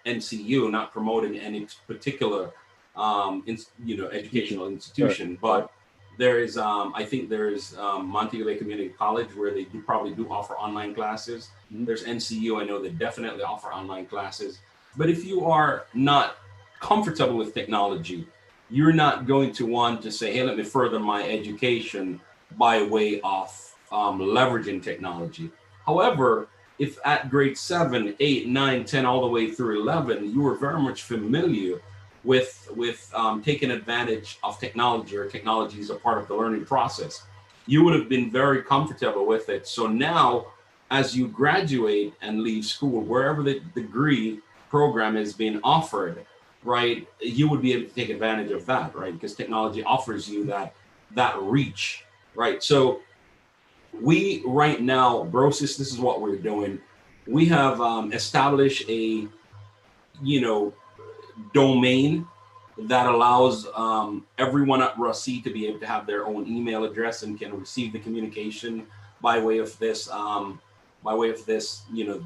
NCU, not promoting any particular educational institution, but there is I think there is Montego Bay Community College where they probably do offer online classes. Mhm. There's NCU, I know they definitely offer online classes. But if you are not comfortable with technology, you're not going to want to say, hey, let me further my education by way of leveraging technology. However, if at grade 7, 8, 9, 10, all the way through 11, you were very much familiar with taking advantage of technology, or technology is a part of the learning process, you would have been very comfortable with it. So now, as you graduate and leave school, wherever the degree program is being offered, right, you would be able to take advantage of that, right? Because technology offers you that reach, right? So we right now, Brosis, this is what we're doing. We have established a domain that allows everyone at Rusea to be able to have their own email address and can receive the communication by way of this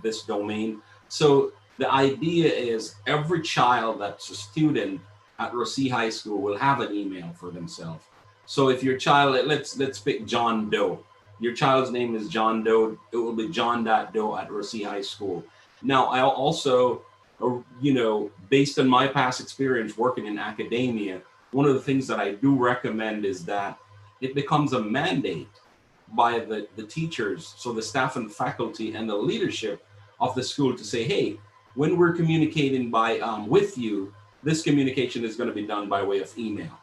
this domain. So the idea is every child that's a student at Rusea High School will have an email for themselves. So if your child, let's pick John Doe. Your child's name is John Doe. It will be John.Doe at Rusea High School. Now, I'll also, based on my past experience working in academia, one of the things that I do recommend is that it becomes a mandate by the teachers, so the staff and the faculty and the leadership of the school to say, hey, when we're communicating with you, this communication is going to be done by way of email,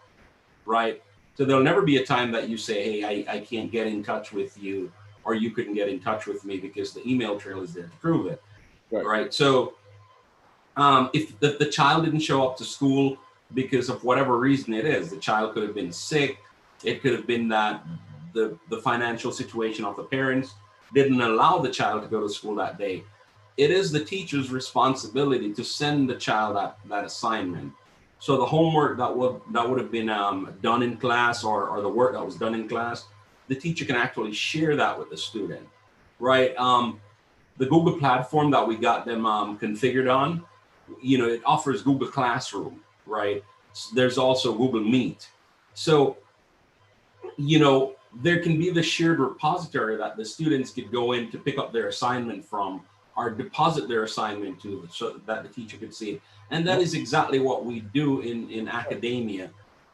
right? So there'll never be a time that you say, hey, I can't get in touch with you, or you couldn't get in touch with me, because the email trail is there to prove it, right? So if the child didn't show up to school because of whatever reason it is, the child could have been sick, it could have been that the financial situation of the parents didn't allow the child to go to school that day, it is the teacher's responsibility to send the child that assignment. So the homework that would have been done in class, or the work that was done in class, the teacher can actually share that with the student, right? The Google platform that we got them configured on, it offers Google Classroom, right? There's also Google Meet. So, there can be the shared repository that the students could go in to pick up their assignment from, or deposit their assignment to, so that the teacher could see it. And that is exactly what we do in academia,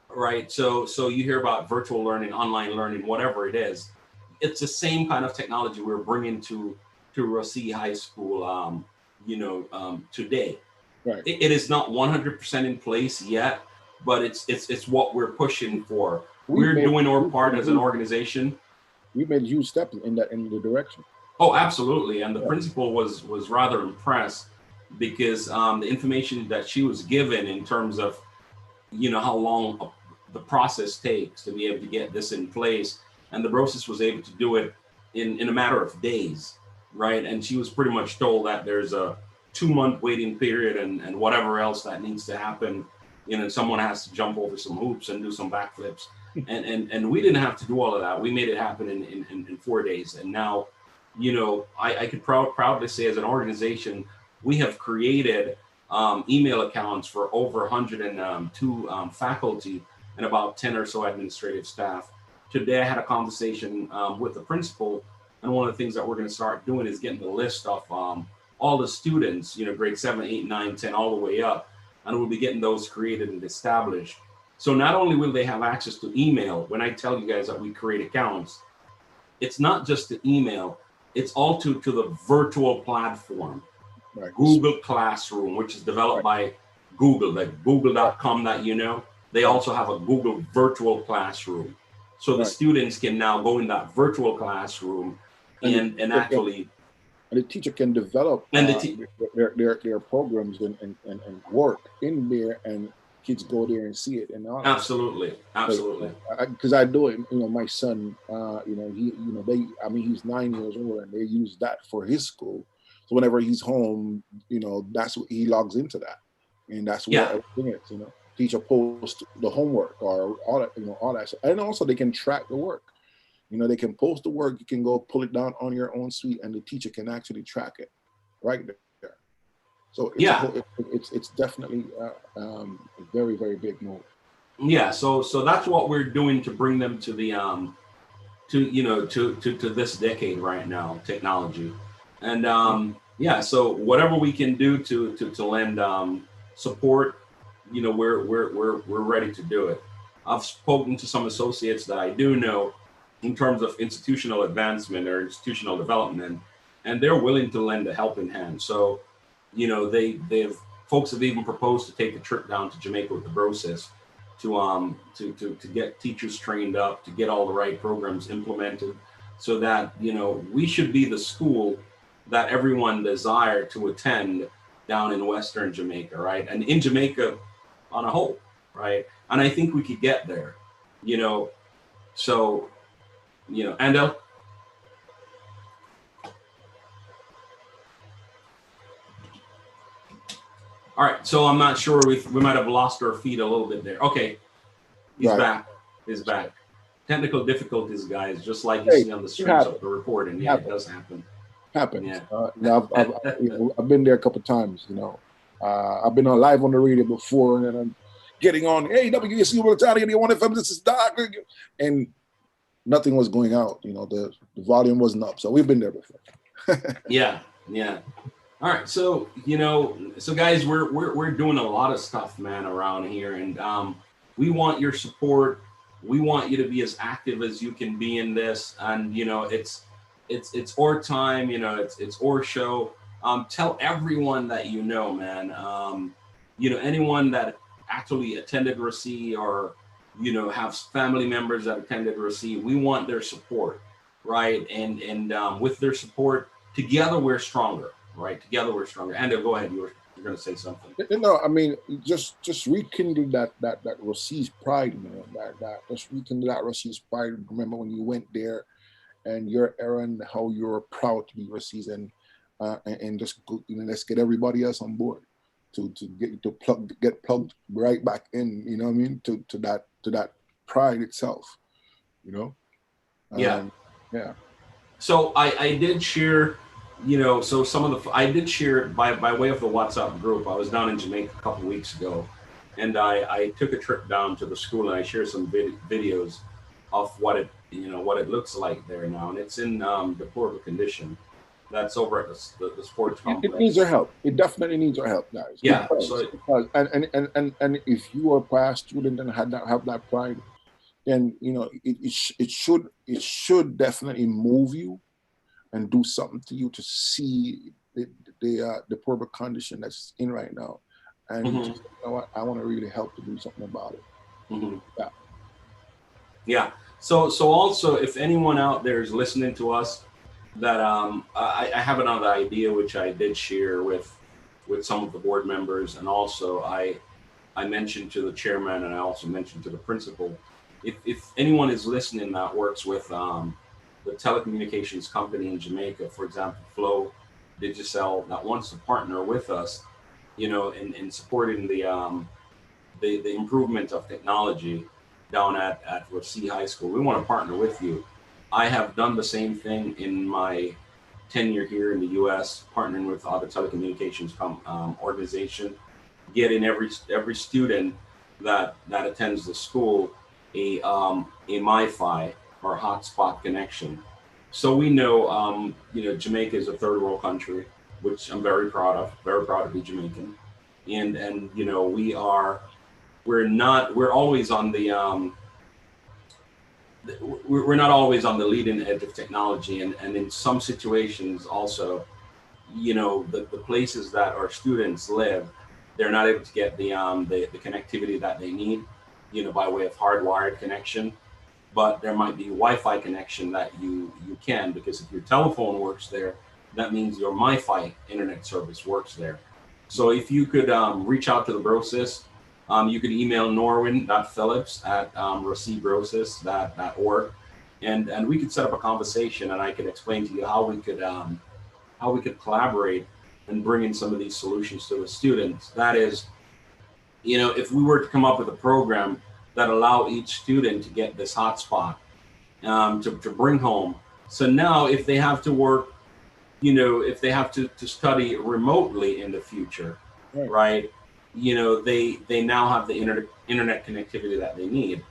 right? So you hear about virtual learning, online learning, whatever it is. It's the same kind of technology we're bringing to Rusea High School, today. Right. It is not 100% in place yet, but it's what we're pushing for. We're doing our part as an organization. We made a huge step in the direction. Oh, absolutely. And the principal was rather impressed, because the information that she was given in terms of, how long the process takes to be able to get this in place. And the Brosis was able to do it in a matter of days, right? And she was pretty much told that there's a 2-month waiting period and whatever else that needs to happen. Someone has to jump over some hoops and do some backflips. And we didn't have to do all of that. We made it happen in 4 days. And now, I could proudly say, as an organization, we have created email accounts for over 102 faculty and about 10 or so administrative staff. Today, I had a conversation with the principal, and one of the things that we're going to start doing is getting the list of all the students, grade 7, 8, 9, 10, all the way up, and we'll be getting those created and established. So not only will they have access to email, when I tell you guys that we create accounts, it's not just the email, it's all to the virtual platform, right. Google Classroom, which is developed by Google, like google.com that They also have a Google virtual classroom. So the Right. students can now go in that virtual classroom and actually, and the teacher can develop and their programs and work in there, and kids go there and see it and all that. absolutely, absolutely. Because I do it, my son, he's 9 years old, and they use that for his school. So whenever he's home, that's what he logs into that, and that's where Yeah, everything is. Teacher posts the homework or all that, all that. And also they can track the work. They can post the work. You can go pull it down on your own suite, and the teacher can actually track it right there. So yeah, it's definitely a very, very big move. yeah. So that's what we're doing to bring them to the to this decade right now, technology, and yeah. So whatever we can do to lend support, we're ready to do it. I've spoken to some associates that I do know in terms of institutional advancement or institutional development, and they're willing to lend a helping hand. So, they've folks have even proposed to take a trip down to Jamaica with the Brosis to get teachers trained up, to get all the right programs implemented, so that we should be the school that everyone desired to attend down in Western Jamaica, right? And in Jamaica on a whole, right? And I think we could get there, so Andel. All right, so I'm not sure we might have lost our feed a little bit there. Okay, he's Right. back. He's back. Technical difficulties, guys, just like you see on the streams of the reporting. Yeah, it does happen. Happens. Yeah. Now I've been there a couple of times. I've been on live on the radio before, and then I'm getting on. Hey, WSU, we're trying to get one FM. This is Doc, and nothing was going out. The volume wasn't up. So we've been there before. Yeah. All right, so guys, we're doing a lot of stuff, man, around here, and we want your support. We want you to be as active as you can be in this, and it's our time. It's our show. Tell everyone that man. Anyone that actually attended Rusea or have family members that attended Rusea, we want their support, right? And with their support, together we're stronger. Right, together we're stronger. Andel, go ahead. You're going to say something. I mean, just rekindle that Rusea's pride, man. That just rekindle that Rusea's pride. Remember when you went there, and your errand, how you're proud to be Rusea's, and just go, let's get everybody else on board to get plugged right back in. You know what I mean? To that pride itself. Yeah. Yeah. So I did share. So I did share by way of the WhatsApp group. I was down in Jamaica a couple of weeks ago, and I took a trip down to the school, and I shared some videos of what it looks like there now, and it's in deplorable condition. That's over at the sports complex. It needs our help. It definitely needs our help, guys. Yeah. Because if you are a past student and have that pride, then it should definitely move you and do something to you to see the poor condition that's in right now, and you know what, I want to really help to do something about it. Mm-hmm. Yeah. So also, if anyone out there is listening to us, that I have another idea which I did share with some of the board members, and also I mentioned to the chairman, and I also mentioned to the principal. If anyone is listening that works with the telecommunications company in Jamaica, for example, Flow Digicel, that wants to partner with us, in supporting the improvement of technology down at Rusea High School, we want to partner with you. I have done the same thing in my tenure here in the U.S., partnering with other telecommunications organization, getting every student that attends the school a MiFi or hotspot connection. So we know, Jamaica is a third world country, which I'm very proud to be Jamaican. And we're always on the, we're not always on the leading edge of technology. And in some situations also, the places that our students live, they're not able to get the connectivity that they need. by way of hardwired connection, but there might be Wi-Fi connection that you can, because if your telephone works there, that means your MiFi internet service works there. So if you could reach out to the Brosis, you could email norwin.phillips@rosebrosis.org, and we could set up a conversation, and I could explain to you how we could collaborate and bring in some of these solutions to the students. That is, if we were to come up with a program that allow each student to get this hotspot to bring home. So now if they have to work, if they have to study remotely in the future, right? They now have the internet connectivity that they need.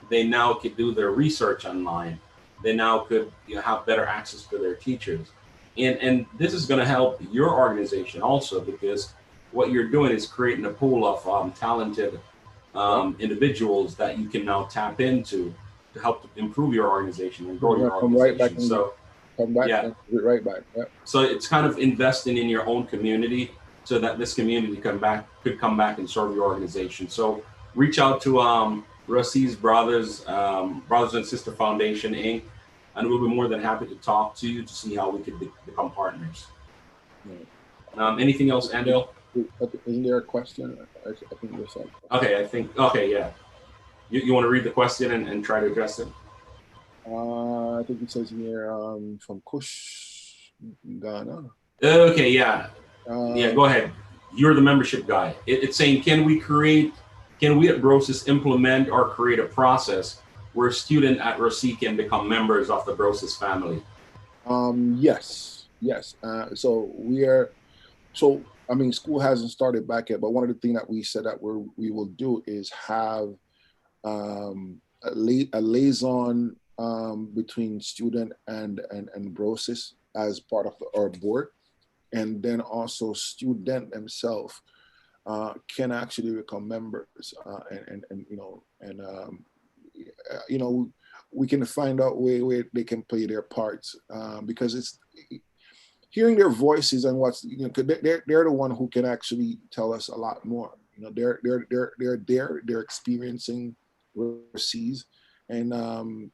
They now could do their research online. They now could have better access to their teachers. And this is going to help your organization also, because what you're doing is creating a pool of talented individuals that you can now tap into to help to improve your organization and grow your organization. Come back, right back. Yeah. So it's kind of investing in your own community, so that this community could come back and serve your organization. So reach out to Rusea's Brothers and Sister Foundation Inc., and we'll be more than happy to talk to you to see how we could become partners. Yeah. Anything else, Andel? Isn't there a question? I think there's something. Okay, yeah. You want to read the question and try to address it? I think it says here from Kush, Ghana. Okay, yeah. Yeah, go ahead. You're the membership guy. It's saying, can we at Brosis implement or create a process where a student at Rusea can become members of the Brosis family? Yes. School hasn't started back yet, but one of the things that we said that we will do is have a liaison between student and Brosis as part of our board, and then also student themselves can actually become members, we can find out where they can play their parts, because it's hearing their voices and they're the one who can actually tell us a lot more. They're experiencing overseas, and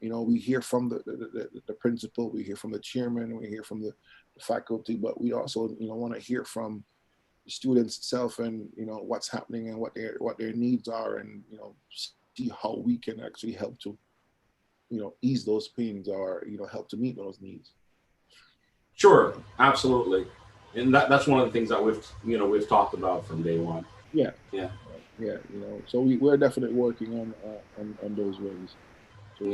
we hear from the principal, we hear from the chairman, we hear from the faculty, but we also want to hear from the students itself, and what's happening and what their needs are, and see how we can actually help to ease those pains, or help to meet those needs. Sure, absolutely, and that's one of the things that we've talked about from day one. Yeah. So we're definitely working on those ways. So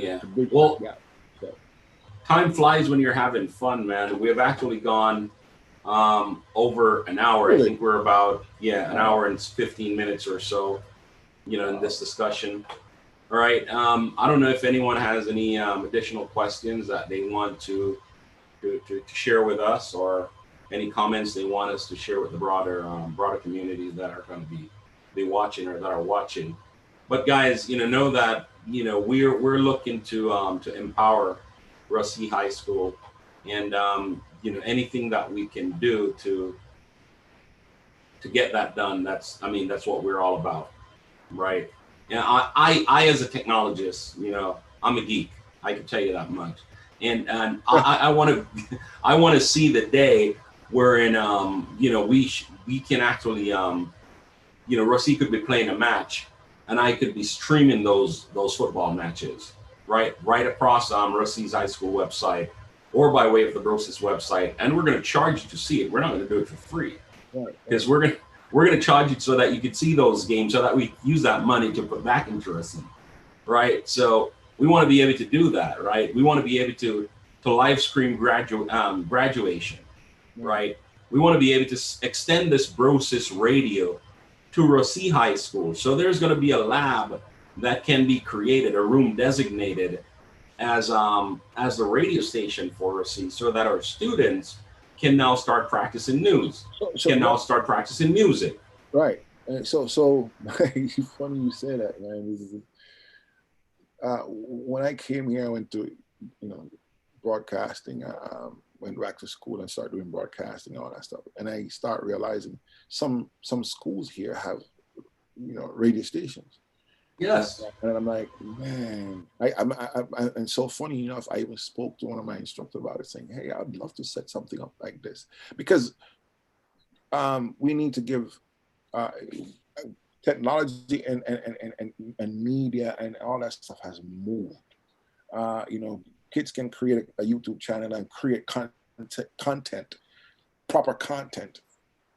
time flies when you're having fun, man. We have actually gone over an hour. Really? I think we're about an hour and 15 minutes or so, in this discussion. All right. I don't know if anyone has any additional questions that they want to share with us, or any comments they want us to share with the broader community that are going to be watching, or that are watching. But guys, know that we're looking to empower Rusea High School, and anything that we can do to get that done. That's what we're all about, right? And I as a technologist, I'm a geek. I can tell you that much. And I want to see the day wherein we can actually Rusea could be playing a match, and I could be streaming those football matches right across Rusea's High School website, or by way of the Brosis website, and we're going to charge you to see it. We're not going to do it for free, because we're going to charge you so that you can see those games, so that we use that money to put back into Rusea, right? So we want to be able to do that, right? We want to be able to live stream graduation, right? We want to be able to extend this Brosis radio to Rusea High School. So there's going to be a lab that can be created, a room designated as the radio station for Rusea, so that our students can now start practicing news, start practicing music. Right. And so funny you say that, man. When I came here, I went to broadcasting. Went back to school and started doing broadcasting and all that stuff. And I start realizing some schools here have radio stations. Yes. And I'm like, man, and so funny enough, I even spoke to one of my instructors about it, saying, hey, I'd love to set something up like this because we need to give uh, technology and media and all that stuff has moved. Kids can create a YouTube channel and create content, proper content,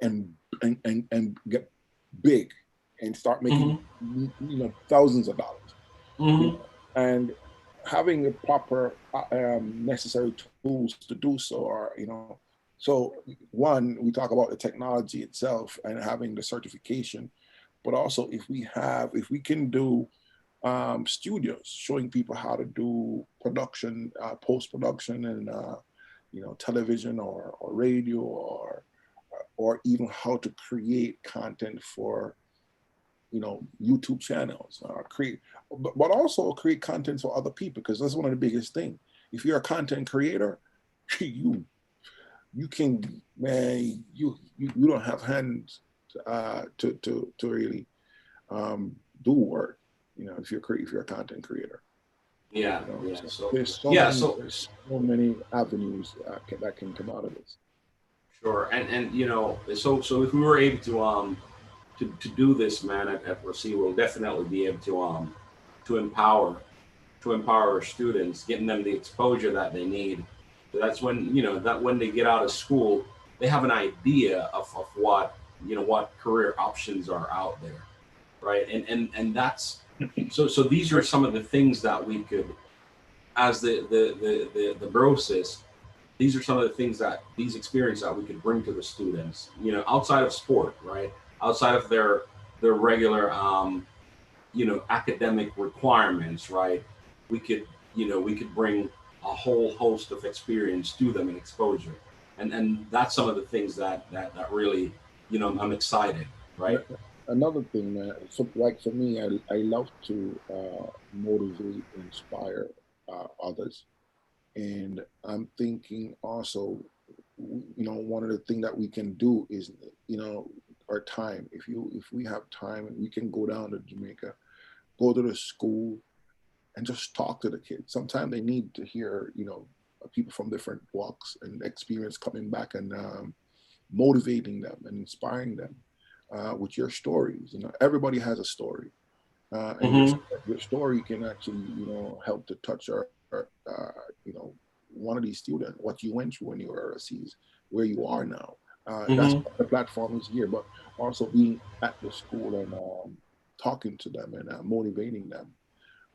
and get big and start making thousands of dollars. Mm-hmm. And having the proper necessary tools to do so are so one, we talk about the technology itself and having the certification, but also if we can do studios showing people how to do production, post-production, and television or radio or even how to create content for YouTube channels, but also create content for other people, because that's one of the biggest things. If you're a content creator, you can, man, you don't have hands to really do work, if you're a content creator. Yeah. Yeah. So There's so yeah. many So there's so many avenues that can come out of this. sure. And so if we were able to do this, man, at Rusea, we'll definitely be able to empower our students, getting them the exposure that they need. So that's when that when they get out of school, they have an idea of what what career options are out there, right? And that's so these are some of the things that we could, as the Brosis, these are some of the things that these experiences that we could bring to the students, outside of sport, right? Outside of their regular academic requirements, right? We could we could bring a whole host of experience to them and exposure, and that's some of the things that really I'm excited, right? Another thing, man, like for me, I love to motivate, inspire others. And I'm thinking also, one of the things that we can do is, our time. If we have time, we can go down to Jamaica, go to the school, and just talk to the kids. Sometimes they need to hear, people from different walks and experience coming back and motivating them and inspiring them with your stories. Everybody has a story, and Mm-hmm. your story can actually, help to touch one of these students, what you went through when you were overseas, where you are now. That's Mm-hmm. what the platform is here, but also being at the school and talking to them and motivating them.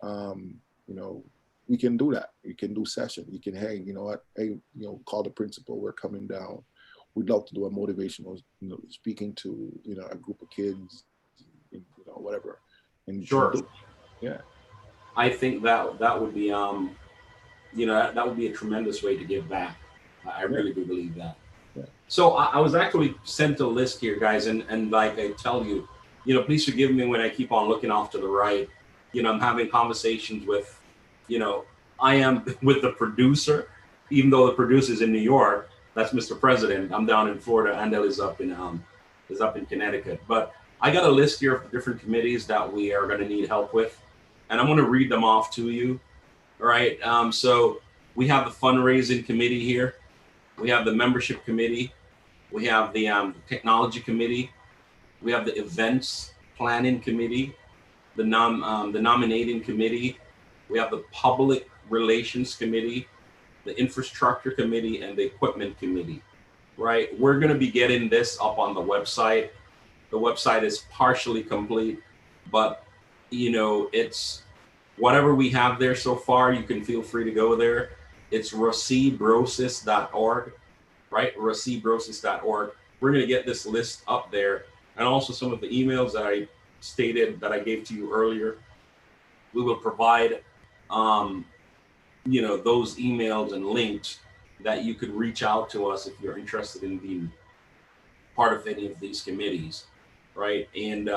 Um, you know, we can do that. You can do session. You can, hey, you know what? Hey, call the principal. We're coming down. We'd love to do a motivational, speaking to, a group of kids, whatever. And Sure. do, yeah. I think that would be that would be a tremendous way to give back. I Yeah. really do believe that. Yeah. So I was actually sent a list here, guys, and like I tell you, please forgive me when I keep on looking off to the right. I'm having conversations with, I am with the producer, even though the producer is in New York. That's Mr. President. I'm down in Florida. Andel is up in Connecticut. But I got a list here of different committees that we are going to need help with, and I'm going to read them off to you. All right. So we have the fundraising committee here. We have the membership committee. We have the technology committee. We have the events planning committee, the nominating committee. We have the public relations committee, the infrastructure committee, and the equipment committee. Right. We're going to be getting this up on the website. The website is partially complete, but it's whatever we have there so far. You can feel free to go there. It's ruseabrosis.org, right? ruseabrosis.org. We're going to get this list up there, and also some of the emails that I stated that I gave to you earlier. We will provide, those emails and links that you could reach out to us if you're interested in being part of any of these committees, right? And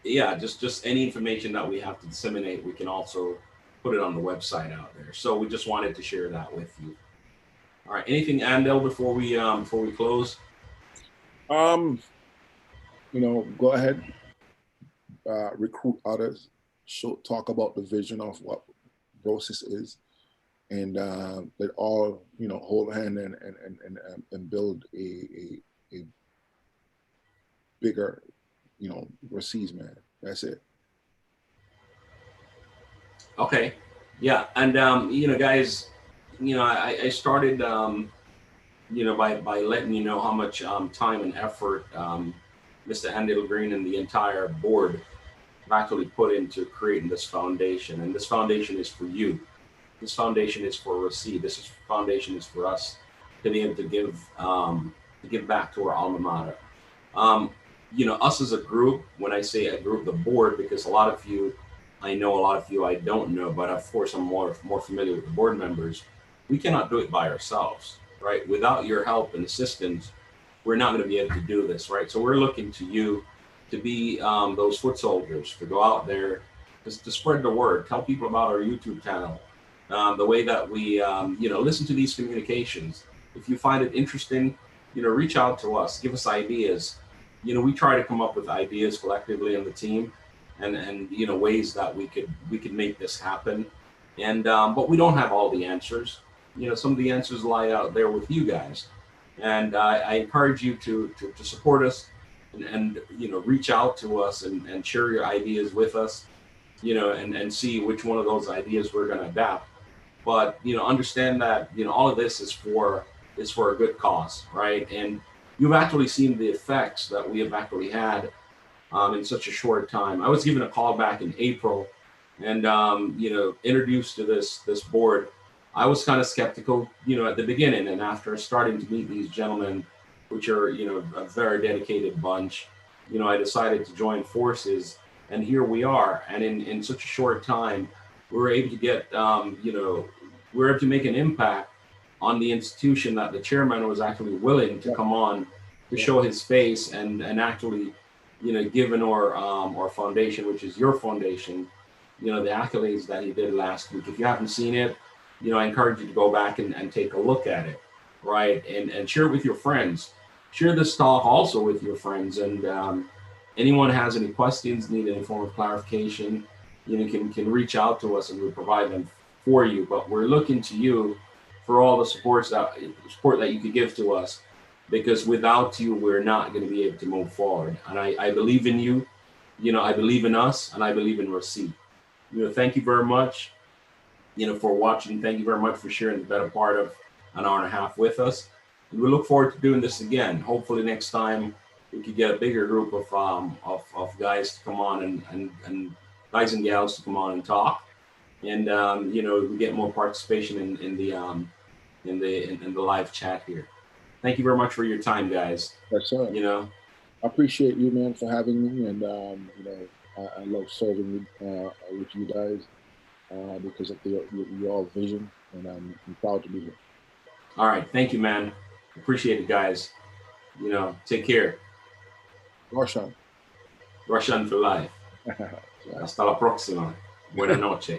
yeah, just any information that we have to disseminate, we can also put it on the website out there. So we just wanted to share that with you. All right. Anything, Andel, before we close? Go ahead. recruit others, talk about the vision of what Brosis is, and let all hold hand and build a bigger Rusea's, man. That's it. Okay. Yeah. And, guys, I started, by letting you know how much time and effort Mr. Andel Green and the entire board have actually put into creating this foundation. And this foundation is for you. This foundation is for Rusea. Foundation is for us to be able to give back to our alma mater. Us as a group, when I say a group, the board, because a lot of you, I know a lot of you I don't know, but of course I'm more familiar with the board members. We cannot do it by ourselves, right? Without your help and assistance, we're not going to be able to do this, right? So we're looking to you to be those foot soldiers, to go out there, to spread the word, tell people about our YouTube channel, the way that we, listen to these communications. If you find it interesting, reach out to us, give us ideas. We try to come up with ideas collectively on the team, and ways that we could make this happen. And but we don't have all the answers. Some of the answers lie out there with you guys, and I encourage you to support us, and reach out to us and share your ideas with us, and see which one of those ideas we're going to adapt. But understand that all of this is for a good cause, right? And you've actually seen the effects that we have actually had in such a short time. I was given a call back in April, and introduced to this board. I was kind of skeptical, at the beginning, and after starting to meet these gentlemen, which are a very dedicated bunch, I decided to join forces, and here we are. And in such a short time, we were able to get, we were able to make an impact on the institution that the chairman was actually willing to come on to show his face and actually, given our foundation, which is your foundation, the accolades that he did last week. If you haven't seen it, I encourage you to go back and take a look at it, right? And share it with your friends. Share this talk also with your friends. And anyone has any questions, need any form of clarification, can reach out to us, and we'll provide them for you. But we're looking to you for all the support that you could give to us, because without you, we're not going to be able to move forward. And I believe in you, I believe in us, and I believe in Rusea. Thank you very much, for watching. Thank you very much for sharing the better part of an hour and a half with us. And we look forward to doing this again. Hopefully next time we could get a bigger group of guys to come on, and guys and gals to come on and talk. And we get more participation in the live chat here. Thank you very much for your time, guys. Yes, sir. I appreciate you, man, for having me, and I love serving with you guys because of your vision, and I'm proud to be here. All right, thank you, man. Appreciate it, guys. Take care. Roshan. Russian for life. Hasta la próxima. Buenas noches.